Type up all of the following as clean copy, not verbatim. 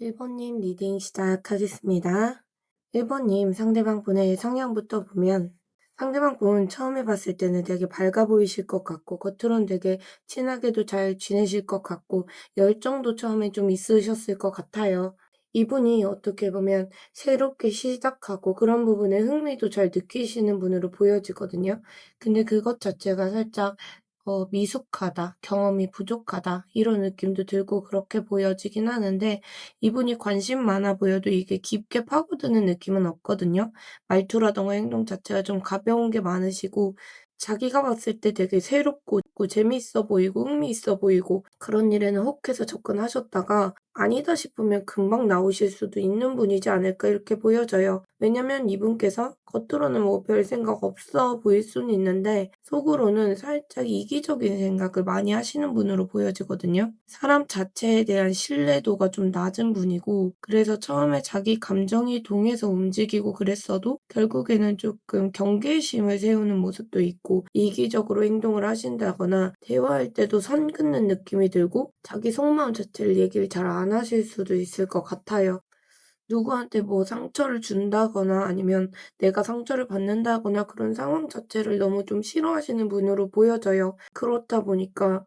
1번님 리딩 시작하겠습니다. 1번님 상대방 분의 성향부터 보면 상대방 분 처음에 봤을 때는 되게 밝아 보이실 것 같고 겉으로는 되게 친하게도 잘 지내실 것 같고 열정도 처음에 좀 있으셨을 것 같아요. 이분이 어떻게 보면 새롭게 시작하고 그런 부분에 흥미도 잘 느끼시는 분으로 보여지거든요. 근데 그것 자체가 살짝 미숙하다, 경험이 부족하다 이런 느낌도 들고 그렇게 보여지긴 하는데 이분이 관심 많아 보여도 이게 깊게 파고드는 느낌은 없거든요. 말투라든가 행동 자체가 좀 가벼운 게 많으시고 자기가 봤을 때 되게 새롭고 재미있어 보이고 흥미 있어 보이고 그런 일에는 혹해서 접근하셨다가 아니다 싶으면 금방 나오실 수도 있는 분이지 않을까 이렇게 보여져요. 왜냐면 이분께서 겉으로는 뭐 별 생각 없어 보일 수는 있는데 속으로는 살짝 이기적인 생각을 많이 하시는 분으로 보여지거든요. 사람 자체에 대한 신뢰도가 좀 낮은 분이고 그래서 처음에 자기 감정이 동해서 움직이고 그랬어도 결국에는 조금 경계심을 세우는 모습도 있고 이기적으로 행동을 하신다거나 대화할 때도 선 긋는 느낌이 들고 자기 속마음 자체를 얘기를 잘 안 하실 수도 있을 것 같아요. 누구한테 뭐 상처를 준다거나 아니면 내가 상처를 받는다거나 그런 상황 자체를 너무 좀 싫어하시는 분으로 보여져요. 그렇다 보니까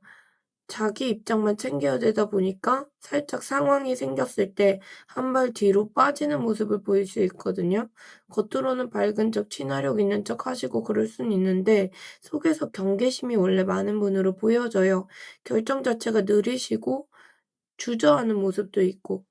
자기 입장만 챙겨야 되다 보니까 살짝 상황이 생겼을 때 한 발 뒤로 빠지는 모습을 보일 수 있거든요. 겉으로는 밝은 척, 친화력 있는 척 하시고 그럴 수는 있는데 속에서 경계심이 원래 많은 분으로 보여져요. 결정 자체가 느리시고 주저하는 모습도 있고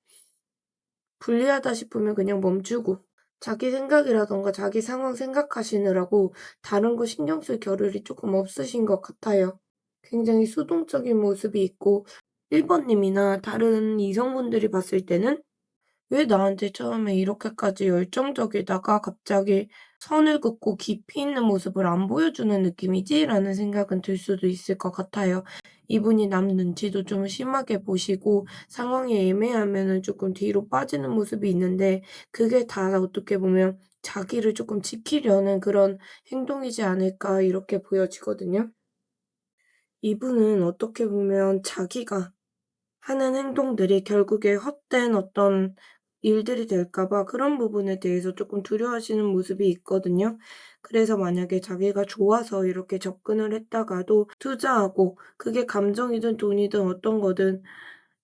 불리하다 싶으면 그냥 멈추고 자기 생각이라든가 자기 상황 생각하시느라고 다른 거 신경 쓸 겨를이 조금 없으신 것 같아요. 굉장히 수동적인 모습이 있고 1번 님이나 다른 이성분들이 봤을 때는 왜 나한테 처음에 이렇게까지 열정적이다가 갑자기 선을 긋고 깊이 있는 모습을 안 보여주는 느낌이지? 라는 생각은 들 수도 있을 것 같아요. 이분이 남 눈치도 좀 심하게 보시고 상황이 애매하면은 조금 뒤로 빠지는 모습이 있는데 그게 다 어떻게 보면 자기를 조금 지키려는 그런 행동이지 않을까 이렇게 보여지거든요. 이분은 어떻게 보면 자기가 하는 행동들이 결국에 헛된 어떤 일들이 될까 봐 그런 부분에 대해서 조금 두려워하시는 모습이 있거든요. 그래서 만약에 자기가 좋아서 이렇게 접근을 했다가도 투자하고 그게 감정이든 돈이든 어떤 거든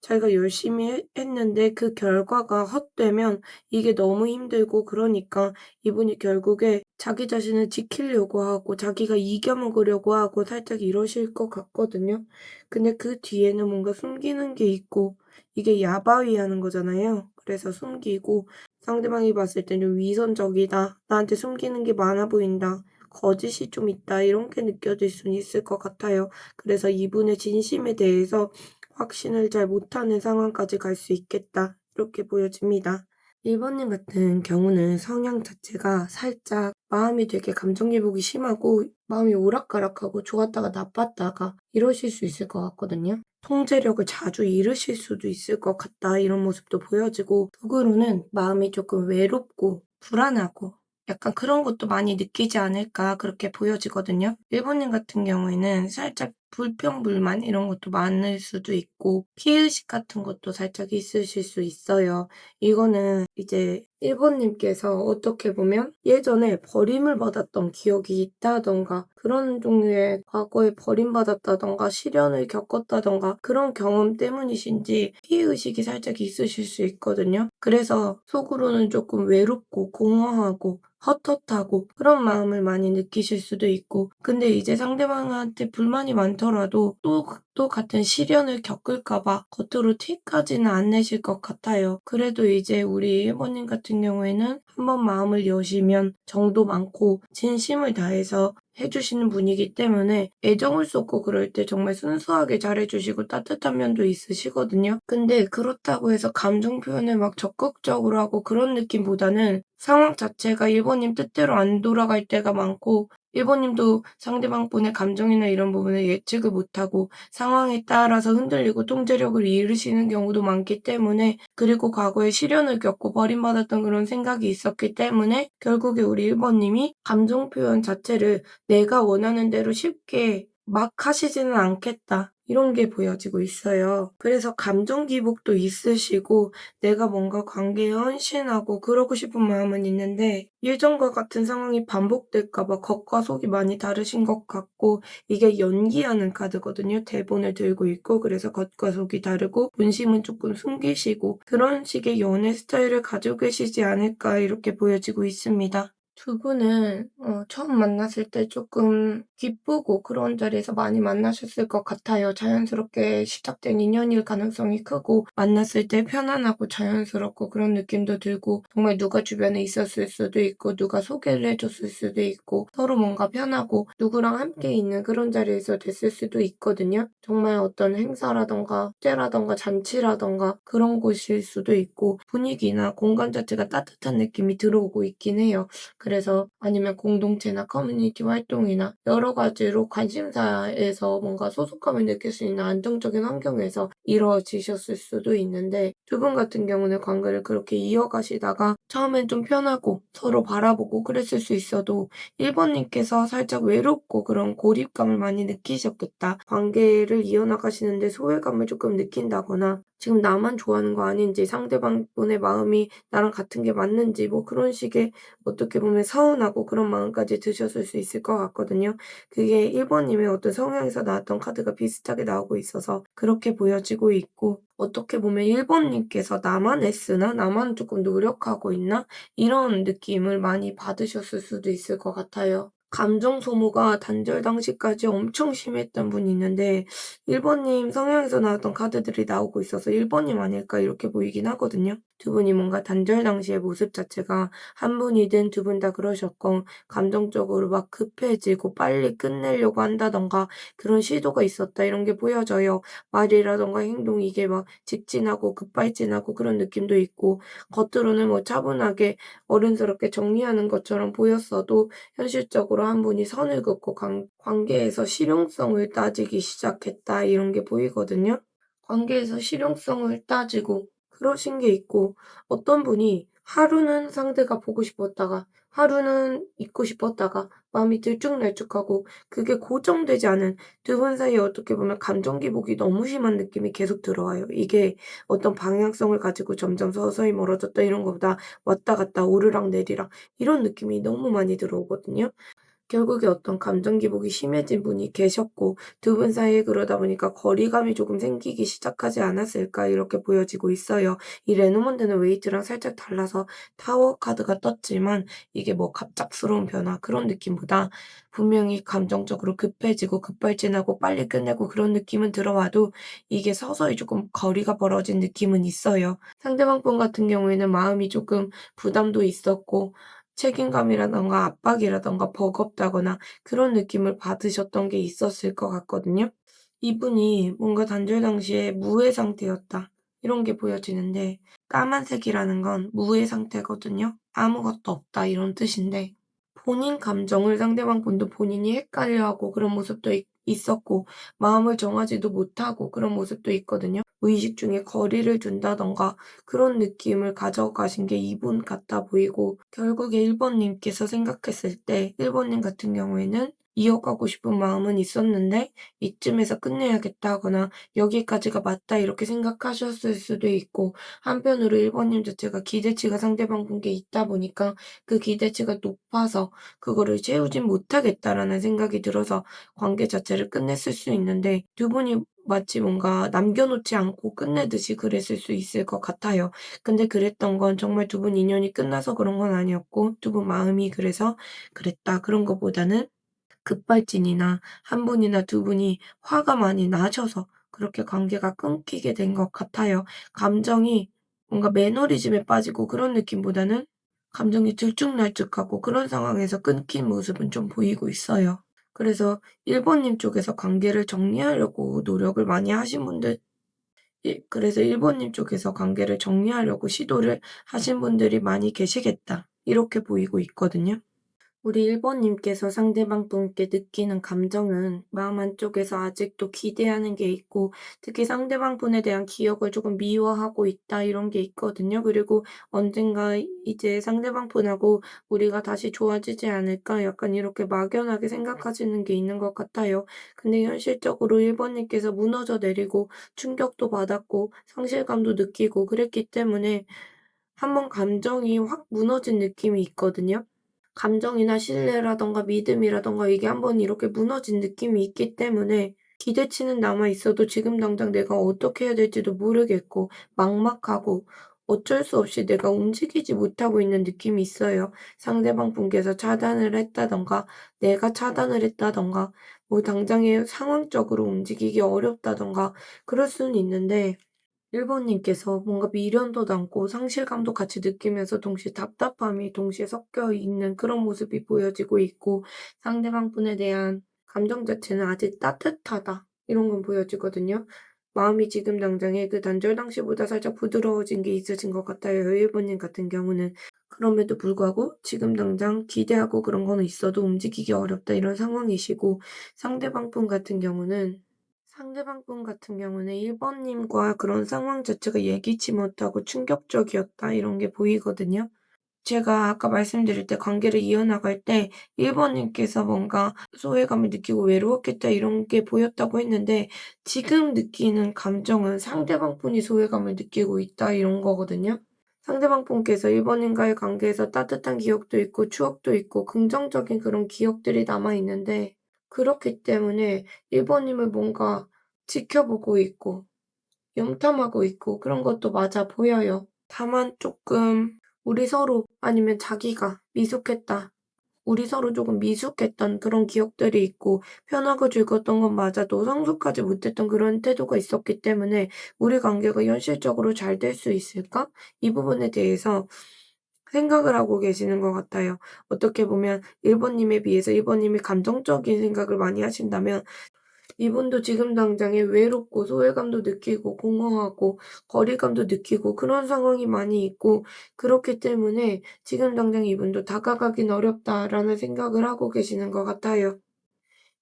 자기가 열심히 했는데 그 결과가 헛되면 이게 너무 힘들고 그러니까 이분이 결국에 자기 자신을 지키려고 하고 자기가 이겨먹으려고 하고 살짝 이러실 것 같거든요. 근데 그 뒤에는 뭔가 숨기는 게 있고 이게 야바위하는 거잖아요. 그래서 숨기고 상대방이 봤을 때는 위선적이다. 나한테 숨기는 게 많아 보인다. 거짓이 좀 있다. 이런 게 느껴질 수는 있을 것 같아요. 그래서 이분의 진심에 대해서 확신을 잘 못하는 상황까지 갈 수 있겠다. 이렇게 보여집니다. 1번님 같은 경우는 성향 자체가 살짝 마음이 되게 감정 기복이 심하고 마음이 오락가락하고 좋았다가 나빴다가 이러실 수 있을 것 같거든요. 통제력을 자주 잃으실 수도 있을 것 같다 이런 모습도 보여지고 속으로는 마음이 조금 외롭고 불안하고 약간 그런 것도 많이 느끼지 않을까 그렇게 보여지거든요. 1번님 같은 경우에는 살짝 불평불만 이런 것도 많을 수도 있고 피해의식 같은 것도 살짝 있으실 수 있어요. 이거는 이제 1번 님께서 어떻게 보면 예전에 버림을 받았던 기억이 있다든가 그런 종류의 과거에 버림받았다든가 시련을 겪었다든가 그런 경험 때문이신지 피해의식이 살짝 있으실 수 있거든요. 그래서 속으로는 조금 외롭고 공허하고 헛헛하고 그런 마음을 많이 느끼실 수도 있고 근데 이제 상대방한테 불만이 많더라도 또 같은 시련을 겪을까 봐 겉으로 티까지는 안 내실 것 같아요. 그래도 이제 우리 1번님 같은 경우에는 한번 마음을 여시면 정도 많고 진심을 다해서 해주시는 분이기 때문에 애정을 쏟고 그럴 때 정말 순수하게 잘해주시고 따뜻한 면도 있으시거든요. 근데 그렇다고 해서 감정 표현을 막 적극적으로 하고 그런 느낌보다는 상황 자체가 1번님 뜻대로 안 돌아갈 때가 많고 1번님도 상대방 분의 감정이나 이런 부분을 예측을 못하고 상황에 따라서 흔들리고 통제력을 잃으시는 경우도 많기 때문에 그리고 과거에 시련을 겪고 버림받았던 그런 생각이 있었기 때문에 결국에 우리 1번님이 감정 표현 자체를 내가 원하는 대로 쉽게 막 하시지는 않겠다. 이런 게 보여지고 있어요. 그래서 감정 기복도 있으시고 내가 뭔가 관계에 헌신하고 그러고 싶은 마음은 있는데 예전과 같은 상황이 반복될까 봐 겉과 속이 많이 다르신 것 같고 이게 연기하는 카드거든요. 대본을 들고 있고 그래서 겉과 속이 다르고 본심은 조금 숨기시고 그런 식의 연애 스타일을 가지고 계시지 않을까 이렇게 보여지고 있습니다. 두 분은 처음 만났을 때 조금 기쁘고 그런 자리에서 많이 만나셨을 것 같아요. 자연스럽게 시작된 인연일 가능성이 크고 만났을 때 편안하고 자연스럽고 그런 느낌도 들고 정말 누가 주변에 있었을 수도 있고 누가 소개를 해 줬을 수도 있고 서로 뭔가 편하고 누구랑 함께 있는 그런 자리에서 됐을 수도 있거든요. 정말 어떤 행사라든가 축제라든가 잔치라든가 그런 곳일 수도 있고 분위기나 공간 자체가 따뜻한 느낌이 들어오고 있긴 해요. 그래서 아니면 공동체나 커뮤니티 활동이나 여러 가지로 관심사에서 뭔가 소속감을 느낄 수 있는 안정적인 환경에서 이루어지셨을 수도 있는데 두 분 같은 경우는 관계를 그렇게 이어가시다가 처음엔 좀 편하고 서로 바라보고 그랬을 수 있어도 1번 님께서 살짝 외롭고 그런 고립감을 많이 느끼셨겠다. 관계를 이어나가시는데 소외감을 조금 느낀다거나 지금 나만 좋아하는 거 아닌지 상대방 분의 마음이 나랑 같은 게 맞는지 뭐 그런 식의 어떻게 보면 서운하고 그런 마음까지 드셨을 수 있을 것 같거든요. 그게 1번 님의 어떤 성향에서 나왔던 카드가 비슷하게 나오고 있어서 그렇게 보여지고 있고 어떻게 보면 1번 님께서 '나만 애쓰나? 나만 조금 노력하고 있나?' 이런 느낌을 많이 받으셨을 수도 있을 것 같아요. 감정 소모가 단절 당시까지 엄청 심했던 분이 있는데 1번 님 성향에서 나왔던 카드들이 나오고 있어서 1번 님 아닐까 이렇게 보이긴 하거든요. 두 분이 뭔가 단절 당시의 모습 자체가 한 분이든 두 분 다 그러셨건 감정적으로 막 급해지고 빨리 끝내려고 한다든가 그런 시도가 있었다 이런 게 보여져요. 말이라든가 행동 이게 막 직진하고 급발진하고 그런 느낌도 있고 겉으로는 뭐 차분하게 어른스럽게 정리하는 것처럼 보였어도 현실적으로 한 분이 선을 긋고 관계에서 실용성을 따지기 시작했다 이런 게 보이거든요. 관계에서 실용성을 따지고 그러신 게 있고 어떤 분이 하루는 상대가 보고 싶었다가 하루는 있고 싶었다가 마음이 들쭉날쭉하고 그게 고정되지 않은 두 분 사이에 어떻게 보면 감정 기복이 너무 심한 느낌이 계속 들어와요. 이게 어떤 방향성을 가지고 점점 서서히 멀어졌다 이런 것보다 왔다 갔다 오르락내리락 이런 느낌이 너무 많이 들어오거든요. 결국에 어떤 감정 기복이 심해진 분이 계셨고 두 분 사이에 그러다 보니까 거리감이 조금 생기기 시작하지 않았을까 이렇게 보여지고 있어요. 이 레노먼드는 웨이트랑 살짝 달라서 타워 카드가 떴지만 이게 뭐 갑작스러운 변화 그런 느낌보다 분명히 감정적으로 급해지고 급발진하고 빨리 끝내고 그런 느낌은 들어와도 이게 서서히 조금 거리가 벌어진 느낌은 있어요. 상대방 분 같은 경우에는 마음이 조금 부담도 있었고 책임감이라든가 압박이라든가 버겁다거나 그런 느낌을 받으셨던 게 있었을 것 같거든요. 이분이 뭔가 단절 당시에 무해 상태였다. 이런 게 보여지는데 까만색이라는 건 무해 상태거든요. 아무것도 없다 이런 뜻인데 본인 감정을 상대방 분도 본인이 헷갈려하고 그런 모습도 있었고 마음을 정하지도 못하고 그런 모습도 있거든요. 무의식 중에 거리를 둔다든가 그런 느낌을 가져가신 게 이분 같아 보이고 결국에 1번 님께서 생각했을 때 1번 님 같은 경우에는 이어가고 싶은 마음은 있었는데 이쯤에서 끝내야겠다 하거나 여기까지가 맞다 이렇게 생각하셨을 수도 있고 한편으로 1번 님 자체가 기대치가 상대방 분께 있다 보니까 그 기대치가 높아서 그거를 채우진 못하겠다라는 생각이 들어서 관계 자체를 끝냈을 수 있는데 두 분이 마치 뭔가 남겨놓지 않고 끝내듯이 그랬을 수 있을 것 같아요. 근데 그랬던 건 정말 두 분 인연이 끝나서 그런 건 아니었고 두 분 마음이 그래서 그랬다 그런 것보다는 급발진이나 한 분이나 두 분이 화가 많이 나셔서 그렇게 관계가 끊기게 된 것 같아요. 감정이 뭔가 매너리즘에 빠지고 그런 느낌보다는 감정이 들쭉날쭉하고 그런 상황에서 끊긴 모습은 좀 보이고 있어요. 그래서 1번 님 쪽에서 관계를 정리하려고 노력을 많이 하신 분들 그래서 1번 님 쪽에서 관계를 정리하려고 시도를 하신 분들이 많이 계시겠다. 이렇게 보이고 있거든요. 우리 1번 님께서 상대방 분께 느끼는 감정은 마음 한쪽에서 아직도 기대하는 게 있고, 특히 상대방 분에 대한 기억을 조금 미워하고 있다 이런 게 있거든요. 그리고 '언젠가 이제 상대방 분하고 우리가 다시 좋아지지 않을까?' 약간 이렇게 막연하게 생각하시는 게 있는 것 같아요. 근데 현실적으로 1번 님께서 무너져 내리고 충격도 받았고 상실감도 느끼고 그랬기 때문에 한번 감정이 확 무너진 느낌이 있거든요. 감정이나 신뢰라든가 믿음이라든가 이게 한번 이렇게 무너진 느낌이 있기 때문에 기대치는 남아 있어도 지금 당장 내가 어떻게 해야 될지도 모르겠고 막막하고 어쩔 수 없이 내가 움직이지 못하고 있는 느낌이 있어요. 상대방 분께서 차단을 했다든가 내가 차단을 했다든가 뭐 당장에 상황적으로 움직이기 어렵다든가 그럴 수는 있는데 1번 님께서 뭔가 미련도 남고 상실감도 같이 느끼면서 동시에 답답함이 동시에 섞여 있는 그런 모습이 보여지고 있고, 상대방 분에 대한 감정 자체는 아직 따뜻하다 이런 건 보여지거든요. 마음이 지금 당장에 그 단절 당시보다 살짝 부드러워진 게 있으신 것 같아요, 1번 님 같은 경우는. 그럼에도 불구하고 지금 당장 기대하고 그런 거는 있어도 움직이기 어렵다 이런 상황이시고, 상대방 분 같은 경우는 1번 님과 그런 상황 자체가 예기치 못하고 충격적이었다 이런 게 보이거든요. 제가 아까 말씀드릴 때 관계를 이어나갈 때 1번 님께서 뭔가 소외감을 느끼고 외로웠겠다 이런 게 보였다고 했는데, 지금 느끼는 감정은 상대방 분이 소외감을 느끼고 있다 이런 거거든요. 상대방 분께서 1번 님과의 관계에서 따뜻한 기억도 있고 추억도 있고 긍정적인 그런 기억들이 남아 있는데, 그렇기 때문에 1번 님을 뭔가 지켜보고 있고 염탐하고 있고 그런 것도 맞아 보여요. 다만 조금 우리 서로 아니면 자기가 미숙했다. 우리 서로 조금 미숙했던 그런 기억들이 있고 편하고 즐거웠던 건 맞아도 성숙하지 못했던 그런 태도가 있었기 때문에 '우리 관계가 현실적으로 잘 될 수 있을까?' 이 부분에 대해서 생각을 하고 계시는 것 같아요. 어떻게 보면 1번 님에 비해서 1번 님이 감정적인 생각을 많이 하신다면, 이분도 지금 당장에 외롭고 소외감도 느끼고 공허하고 거리감도 느끼고 그런 상황이 많이 있고, 그렇기 때문에 지금 당장 이분도 '다가가긴 어렵다.'라는 생각을 하고 계시는 것 같아요.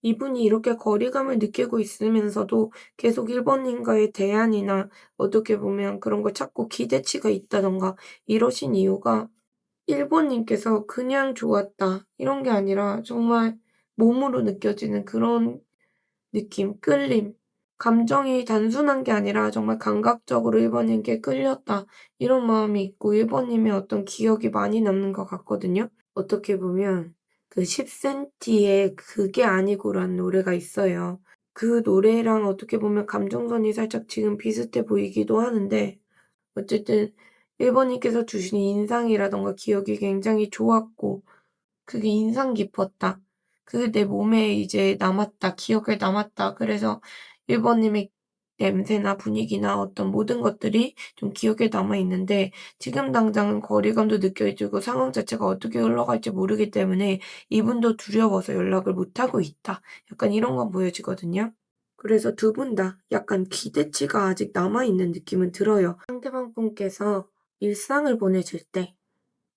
이분이 이렇게 거리감을 느끼고 있으면서도 계속 1번 님과의 대안이나 어떻게 보면 그런 걸 찾고 기대치가 있다든가 이러신 이유가, 1번 님께서 '그냥 좋았다.' 이런 게 아니라 정말 몸으로 느껴지는 그런 느낌, 끌림, 감정이 단순한 게 아니라 정말 감각적으로 1번 님께 끌렸다 이런 마음이 있고 1번 님의 어떤 기억이 많이 남는 것 같거든요. 어떻게 보면 그 10cm의 그게 아니고라는 노래가 있어요. 그 노래랑 어떻게 보면 감정선이 살짝 지금 비슷해 보이기도 하는데, 어쨌든 1번 님께서 주신 인상이라든가 기억이 굉장히 좋았고 그게 인상 깊었다. 그게 내 몸에 이제 남았다. 기억에 남았다. 그래서 1번 님의 냄새나 분위기나 어떤 모든 것들이 좀 기억에 남아 있는데, 지금 당장은 거리감도 느껴지고 상황 자체가 어떻게 흘러갈지 모르기 때문에 이분도 두려워서 연락을 못 하고 있다. 약간 이런 건 보여지거든요. 그래서 두 분 다 약간 기대치가 아직 남아 있는 느낌은 들어요. 상대방 분께서 일상을 보내실 때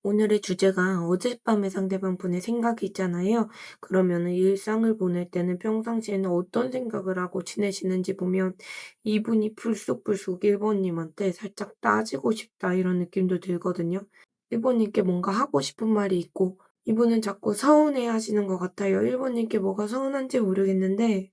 오늘의 주제가 어젯밤에 상대방 분의 생각이 있잖아요. 그러면은 일상을 보낼 때는 평상시에는 어떤 생각을 하고 지내시는지 보면, 이분이 불쑥불쑥 1번 님한테 살짝 따지고 싶다 이런 느낌도 들거든요. 1번 님께 뭔가 하고 싶은 말이 있고 이분은 자꾸 서운해 하시는 것 같아요. 1번 님께 뭐가 서운한지 모르겠는데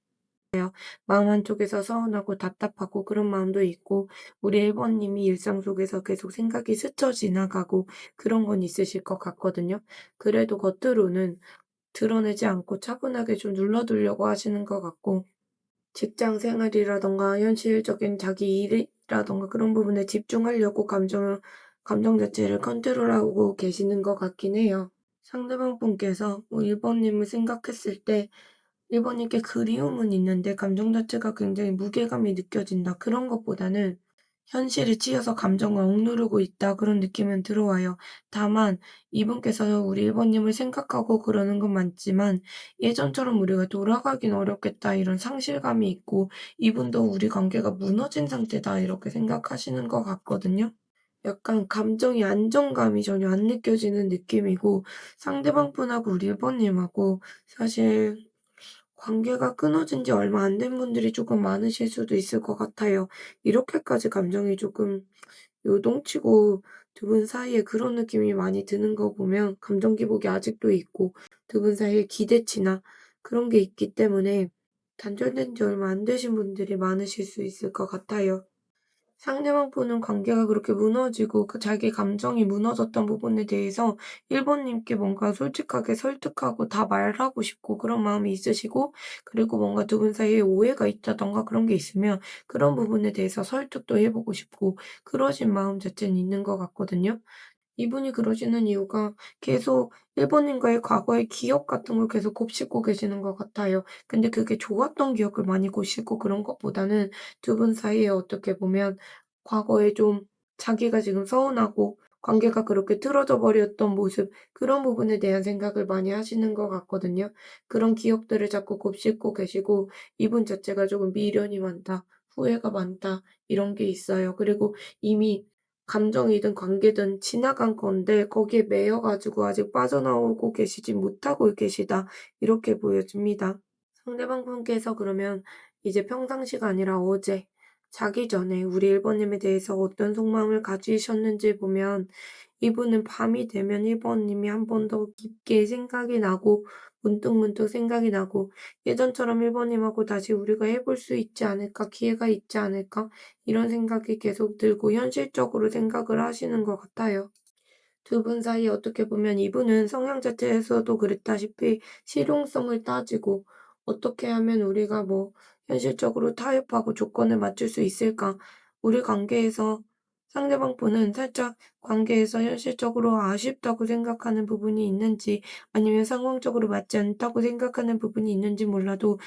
마음 한쪽에서 서운하고 답답하고 그런 마음도 있고, 우리 1번 님이 일상 속에서 계속 생각이 스쳐 지나가고 그런 건 있으실 것 같거든요. 그래도 겉으로는 드러내지 않고 차분하게 좀 눌러두려고 하시는 것 같고, 직장 생활이라든가 현실적인 자기 일이라든가 그런 부분에 집중하려고 감정 자체를 컨트롤하고 계시는 것 같긴 해요. 상대방 분께서 뭐 1번 님을 생각했을 때 1번 님께 그리움은 있는데 감정 자체가 굉장히 무게감이 느껴진다, 그런 것보다는 현실에 치여서 감정을 억누르고 있다 그런 느낌은 들어와요. 다만 이분께서 우리 1번 님을 생각하고 그러는 건 맞지만, 예전처럼 우리가 돌아가긴 어렵겠다 이런 상실감이 있고 이분도 '우리 관계가 무너진 상태다.' 이렇게 생각하시는 것 같거든요. 약간 감정의 안정감이 전혀 안 느껴지는 느낌이고, 상대방 분하고 우리 1 번님하고 사실 관계가 끊어진 지 얼마 안 된 분들이 조금 많으실 수도 있을 것 같아요. 이렇게까지 감정이 조금 요동치고 두 분 사이에 그런 느낌이 많이 드는 거 보면 감정 기복이 아직도 있고, 두 분 사이에 기대치나 그런 게 있기 때문에 단절된 지 얼마 안 되신 분들이 많으실 수 있을 것 같아요. 상대방 분은 관계가 그렇게 무너지고 그 자기 감정이 무너졌던 부분에 대해서 1 번님께 뭔가 솔직하게 설득하고 다 말하고 싶고 그런 마음이 있으시고, 그리고 뭔가 두 분 사이에 오해가 있다든가 그런 게 있으면 그런 부분에 대해서 설득도 해 보고 싶고, 그러신 마음 자체는 있는 것 같거든요. 이분이 그러시는 이유가 계속 1 번님과의 과거의 기억 같은 걸 계속 곱씹고 계시는 것 같아요. 근데 그게 좋았던 기억을 많이 곱씹고 그런 것보다는 두 분 사이에 어떻게 보면 과거에 좀 자기가 지금 서운하고 관계가 그렇게 틀어져 버렸던 모습, 그런 부분에 대한 생각을 많이 하시는 것 같거든요. 그런 기억들을 자꾸 곱씹고 계시고, 이분 자체가 조금 미련이 많다, 후회가 많다, 이런 게 있어요. 그리고 이미 감정이든 관계든 지나간 건데 거기에 매여 가지고 아직 빠져나오고 계시지 못하고 계시다, 이렇게 보여집니다. 상대방 분께서 그러면 이제 평상시가 아니라 어제 자기 전에 우리 1 번님에 대해서 어떤 속마음을 가지셨는지 보면, 이분은 밤이 되면 1 번님이 한 번 더 깊게 생각이 나고 문득문득 생각이 나고, 예전처럼 1 번님하고 다시 '우리가 해볼 수 있지 않을까? 기회가 있지 않을까?' 이런 생각이 계속 들고 현실적으로 생각을 하시는 것 같아요. 두 분 사이에 어떻게 보면 이분은 성향 자체에서도 그랬다시피 실용성을 따지고, '어떻게 하면 우리가 뭐 현실적으로 타협하고 조건을 맞출 수 있을까?' 우리 관계에서 상대방 분은 살짝 관계에서 현실적으로 아쉽다고 생각하는 부분이 있는지, 아니면 상황적으로 맞지 않다고 생각하는 부분이 있는지 몰라도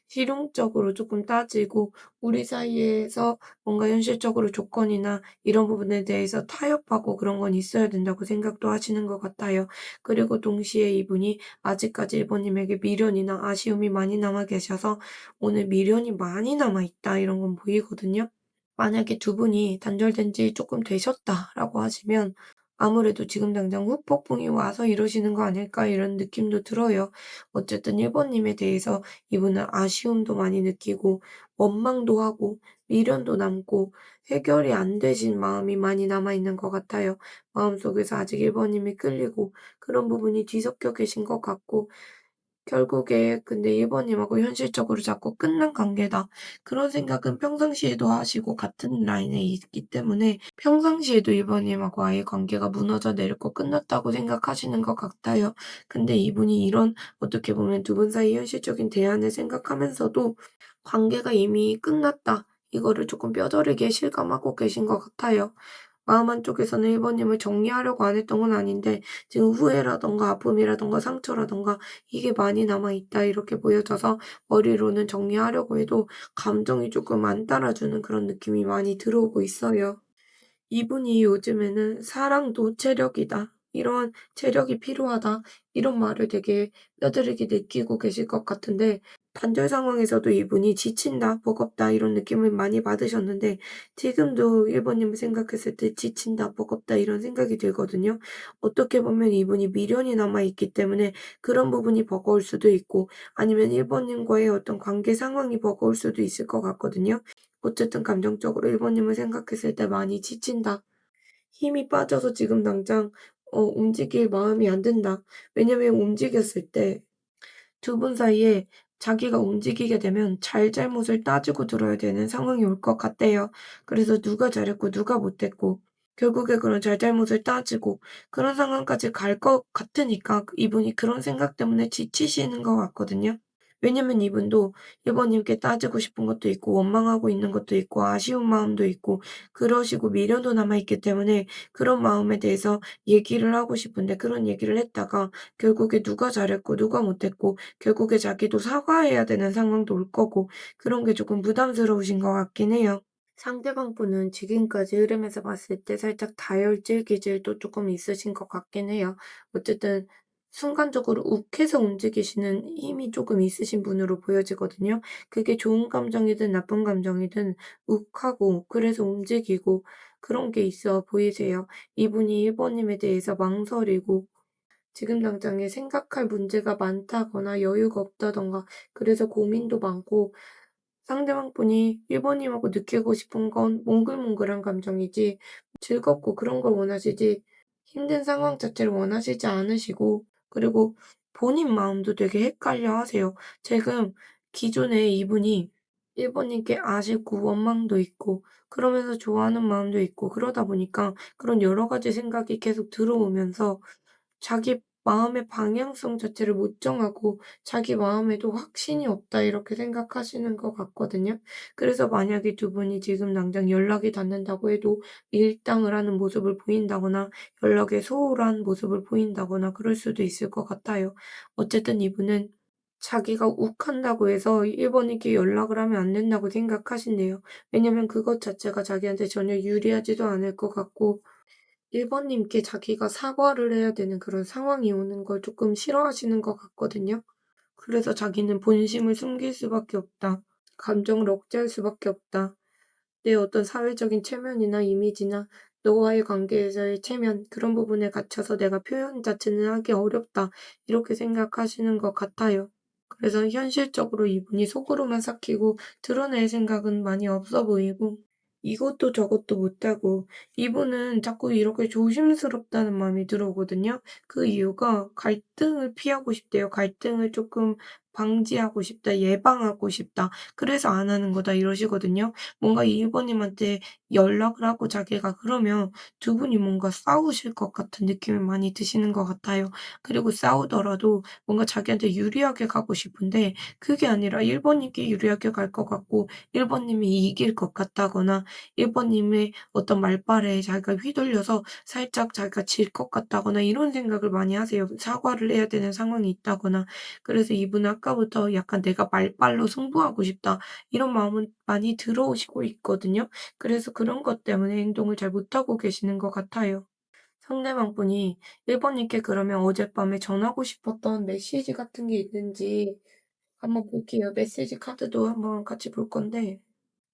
실용적으로 조금 따지고, 우리 사이에서 뭔가 현실적으로 조건이나 이런 부분에 대해서 타협하고 그런 건 있어야 된다고 생각도 하시는 것 같아요. 그리고 동시에 이분이 아직까지 1 번님에게 미련이나 아쉬움이 많이 남아 계셔서 오늘 미련이 많이 남아 있다, 이런 건 보이거든요. 만약에 두 분이 단절된 지 조금 되셨다라고 하시면 아무래도 지금 당장 후폭풍이 와서 이러시는 거 아닐까, 이런 느낌도 들어요. 어쨌든 1 번님에 대해서 이분은 아쉬움도 많이 느끼고 원망도 하고 미련도 남고 해결이 안 되신 마음이 많이 남아 있는 것 같아요. 마음속에서 아직 1 번님이 끌리고 그런 부분이 뒤섞여 계신 것 같고, 결국에 근데 1 번님하고 현실적으로 자꾸 '끝난 관계다.' 그런 생각은 평상시에도 하시고 같은 라인에 있기 때문에 평상시에도 1 번님하고 아예 관계가 무너져 내렸고 끝났다고 생각하시는 것 같아요. 근데 이분이 이런, 어떻게 보면 두 분 사이 현실적인 대안을 생각하면서도 '관계가 이미 끝났다.' 이거를 조금 뼈저리게 실감하고 계신 것 같아요. 마음 한쪽에서는 1 번님을 정리하려고 안 했던 건 아닌데 지금 후회라든가 아픔이라든가 상처라든가 이게 많이 남아 있다, 이렇게 보여져서 머리로는 정리하려고 해도 감정이 조금 안 따라주는 그런 느낌이 많이 들어오고 있어요. 이분이 요즘에는 "사랑도 체력이다. 이런 체력이 필요하다." 이런 말을 되게 뼈저리게 느끼고 계실 것 같은데, 단절 상황에서도 이분이 "지친다. 버겁다." 이런 느낌을 많이 받으셨는데 지금도 1 번님을 생각했을 때 '지친다. 버겁다.' 이런 생각이 들거든요. 어떻게 보면 이분이 미련이 남아 있기 때문에 그런 부분이 버거울 수도 있고, 아니면 1 번님과의 어떤 관계 상황이 버거울 수도 있을 것 같거든요. 어쨌든 감정적으로 1 번님을 생각했을 때 많이 지친다. 힘이 빠져서 지금 당장 움직일 마음이 안 든다. 왜냐면 움직였을 때 두 분 사이에 자기가 움직이게 되면 잘잘못을 따지고 들어야 되는 상황이 올 것 같대요. 그래서 누가 잘했고 누가 못했고 결국에 그런 잘잘못을 따지고 그런 상황까지 갈 것 같으니까 이분이 그런 생각 때문에 지치시는 것 같거든요. 왜냐면 이분도 1 번님께 따지고 싶은 것도 있고 원망하고 있는 것도 있고 아쉬운 마음도 있고 그러시고 미련도 남아 있기 때문에 그런 마음에 대해서 얘기를 하고 싶은데, 그런 얘기를 했다가 결국에 누가 잘했고 누가 못했고 결국에 자기도 사과해야 되는 상황도 올 거고, 그런 게 조금 부담스러우신 것 같긴 해요. 상대방 분은 지금까지 흐름에서 봤을 때 살짝 다혈질 기질도 조금 있으신 것 같긴 해요. 어쨌든 순간적으로 욱해서 움직이시는 힘이 조금 있으신 분으로 보여지거든요. 그게 좋은 감정이든 나쁜 감정이든 욱하고 그래서 움직이고, 그런 게 있어 보이세요. 이분이 1 번님에 대해서 망설이고 지금 당장에 생각할 문제가 많다거나 여유가 없다든가 그래서 고민도 많고 상대방 분이 1 번님하고 느끼고 싶은 건 몽글몽글한 감정이지 즐겁고 그런 걸 원하시지 힘든 상황 자체를 원하시지 않으시고 그리고 본인 마음도 되게 헷갈려 하세요. 지금 기존에 이분이 1 번님께 아쉽고 원망도 있고 그러면서 좋아하는 마음도 있고 그러다 보니까 그런 여러 가지 생각이 계속 들어오면서 자기 마음의 방향성 자체를 못 정하고 자기 마음에도 확신이 없다 이렇게 생각하시는 것 같거든요. 그래서 만약에 두 분이 지금 당장 연락이 닿는다고 해도 밀당을 하는 모습을 보인다거나 연락에 소홀한 모습을 보인다거나 그럴 수도 있을 것 같아요. 어쨌든 이분은 자기가 욱한다고 해서 1 번에게 연락을 하면 안 된다고 생각하신대요. 왜냐면 그것 자체가 자기한테 전혀 유리하지도 않을 것 같고 1 번님께 자기가 사과를 해야 되는 그런 상황이 오는 걸 쪼끔 싫어하시는 것 같거든요. 그래서 자기는 '본심을 숨길 수밖에 없다. 감정을 억제할 수밖에 없다. 내 어떤 사회적인 체면이나 이미지나 너와의 관계에서의 체면 그런 부분에 갇혀서 내가 표현 자체는 하기 어렵다.' 이렇게 생각하시는 것 같아요. 그래서 현실적으로 이분이 속으로만 삭히고 드러낼 생각은 많이 없어 보이고 이것도 저것도 못하고 이분은 자꾸 이렇게 조심스럽다는 마음이 들어오거든요. 그 이유가 갈등을 피하고 싶대요. '갈등을 쪼끔 방지하고 싶다. 예방하고 싶다. 그래서 안 하는 거다.' 이러시거든요. 뭔가 이 일본님한테 연락을 하고 자기가 그러면 두 분이 뭔가 싸우실 것 같은 느낌이 많이 드시는 것 같아요. 그리고 싸우더라도 뭔가 자기한테 유리하게 가고 싶은데 그게 아니라 1 번님께 유리하게 갈 것 같고 1 번님이 이길 것 같다거나 1 번님의 어떤 말발에 자기가 휘둘려서 살짝 자기가 질 것 같다거나 이런 생각을 많이 하세요. 사과를 해야 되는 상황이 있다거나. 그래서 이분은 아까부터 약간 '내가 말발로 승부하고 싶다.' 이런 마음은 많이 들어오시고 있거든요. 그래서 그런 것 때문에 행동을 잘 못하고 계시는 것 같아요. 상대방 분이 1 번님께 그러면 어젯밤에 전하고 싶었던 메시지 같은 게 있는지 한번 볼게요. 메시지 카드도 한번 같이 볼 건데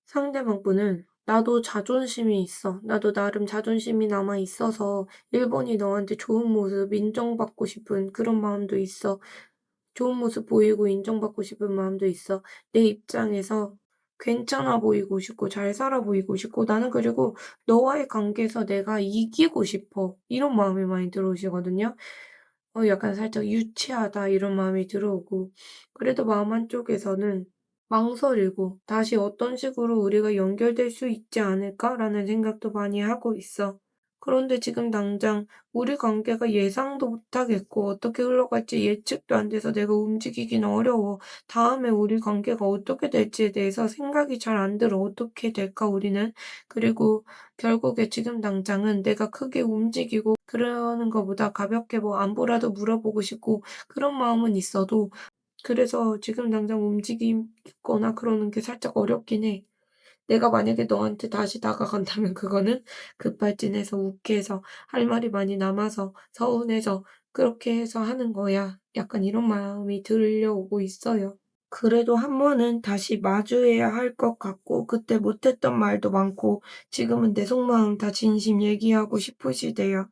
상대방 분은 "나도 자존심이 있어. 나도 나름 자존심이 남아 있어서 1 번이 너한테 좋은 모습 인정받고 싶은 그런 마음도 있어. 좋은 모습 보이고 인정받고 싶은 마음도 있어. 내 입장에서 괜찮아 보이고 싶고 잘 살아 보이고 싶고 나는 그리고 너와의 관계에서 내가 이기고 싶어." 이런 마음이 많이 들어오시거든요. 약간 살짝 '유치하다.' 이런 마음이 들어오고 그래도 마음 한쪽에서는 망설이고 '다시 어떤 식으로 우리가 연결될 수 있지 않을까?'라는 생각도 많이 하고 있어. 그런데 지금 당장 우리 관계가 예상도 못하겠고 어떻게 흘러갈지 예측도 안 돼서 내가 움직이기는 어려워. 다음에 우리 관계가 어떻게 될지에 대해서 생각이 잘 안 들어. '어떻게 될까 우리는?' 그리고 결국에 지금 당장은 내가 크게 움직이고 그러는 것보다 가볍게 뭐 안부라도 물어보고 싶고 그런 마음은 있어도 그래서 지금 당장 움직이거나 그러는 게 살짝 어렵긴 해. 내가 만약에 너한테 다시 다가간다면 그거는 급발진해서 욱해서 할 말이 많이 남아서 서운해서 그렇게 해서 하는 거야. 약간 이런 마음이 들려오고 있어요. 그래도 한 번은 다시 마주해야 할 것 같고 그때 못했던 말도 많고 지금은 내 속마음 다 진심 얘기하고 싶으시대요.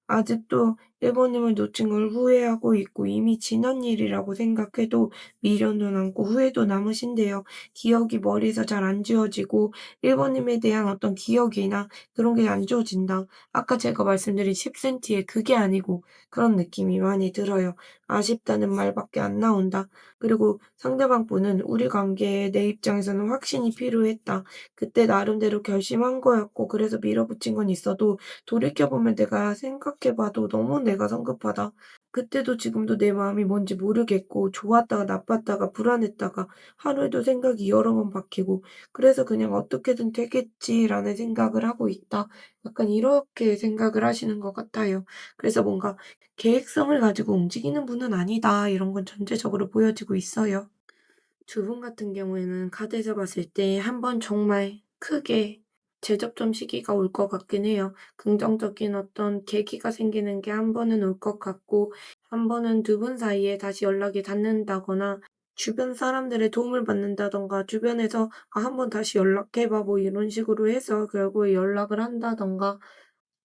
아직도 일본님을 놓친 걸 후회하고 있고 이미 지난 일이라고 생각해도 미련도 남고 후회도 남으신데요. 기억이 머리에서 잘 안 지워지고 일본님에 대한 어떤 기억이나 그런 게 안 지워진다. 아까 제가 말씀드린 10cm의 그게 아니고 그런 느낌이 많이 들어요. 아쉽다는 말밖에 안 나온다. 그리고 상대방 분은 우리 관계에 내 입장에서는 확신이 필요했다. 그때 나름대로 결심한 거였고 그래서 밀어붙인 건 있어도 돌이켜보면 내가 생각해 봐도 너무 내가 성급하다. 그때도 지금도 내 마음이 뭔지 모르겠고 좋았다가 나빴다가 불안했다가 하루에도 생각이 여러 번 바뀌고 그래서 그냥 '어떻게든 되겠지.'라는 생각을 하고 있다. 약간 이렇게 생각을 하시는 것 같아요. 그래서 뭔가 '계획성을 가지고 움직이는 분은 아니다.' 이런 건 전체적으로 보여지고 있어요. 두 분 같은 경우에는 카드에서 봤을 때 한 번 정말 크게 재접점 시기가 올 것 같긴 해요. 긍정적인 어떤 계기가 생기는 게 한 번은 올 것 같고 한 번은 두 분 사이에 다시 연락이 닿는다거나 주변 사람들의 도움을 받는다든가 주변에서 "아 한번 다시 연락해 봐." 뭐 이런 식으로 해서 결국에 연락을 한다든가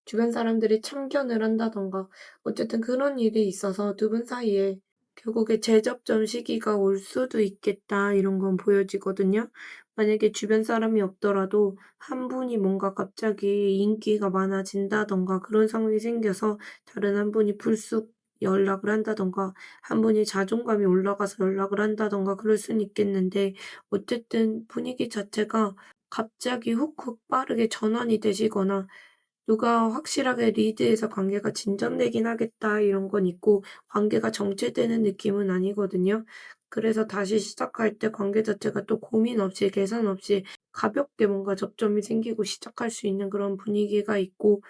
주변 사람들이 참견을 한다든가 어쨌든 그런 일이 있어서 두 분 사이에 결국에 재접전 시기가 올 수도 있겠다 이런 건 보여지거든요. 만약에 주변 사람이 없더라도 한 분이 뭔가 갑자기 인기가 많아진다든가 그런 상황이 생겨서 다른 한 분이 불쑥 연락을 한다든가 한 분이 자존감이 올라가서 연락을 한다든가 그럴 수는 있겠는데 어쨌든 분위기 자체가 갑자기 훅훅 빠르게 전환이 되시거나 누가 확실하게 리드해서 관계가 진전되긴 하겠다 이런 건 있고 관계가 정체되는 느낌은 아니거든요. 그래서 다시 시작할 때 관계 자체가 또 고민 없이 계산 없이 가볍게 뭔가 접점이 생기고 시작할 수 있는 그런 분위기가 있고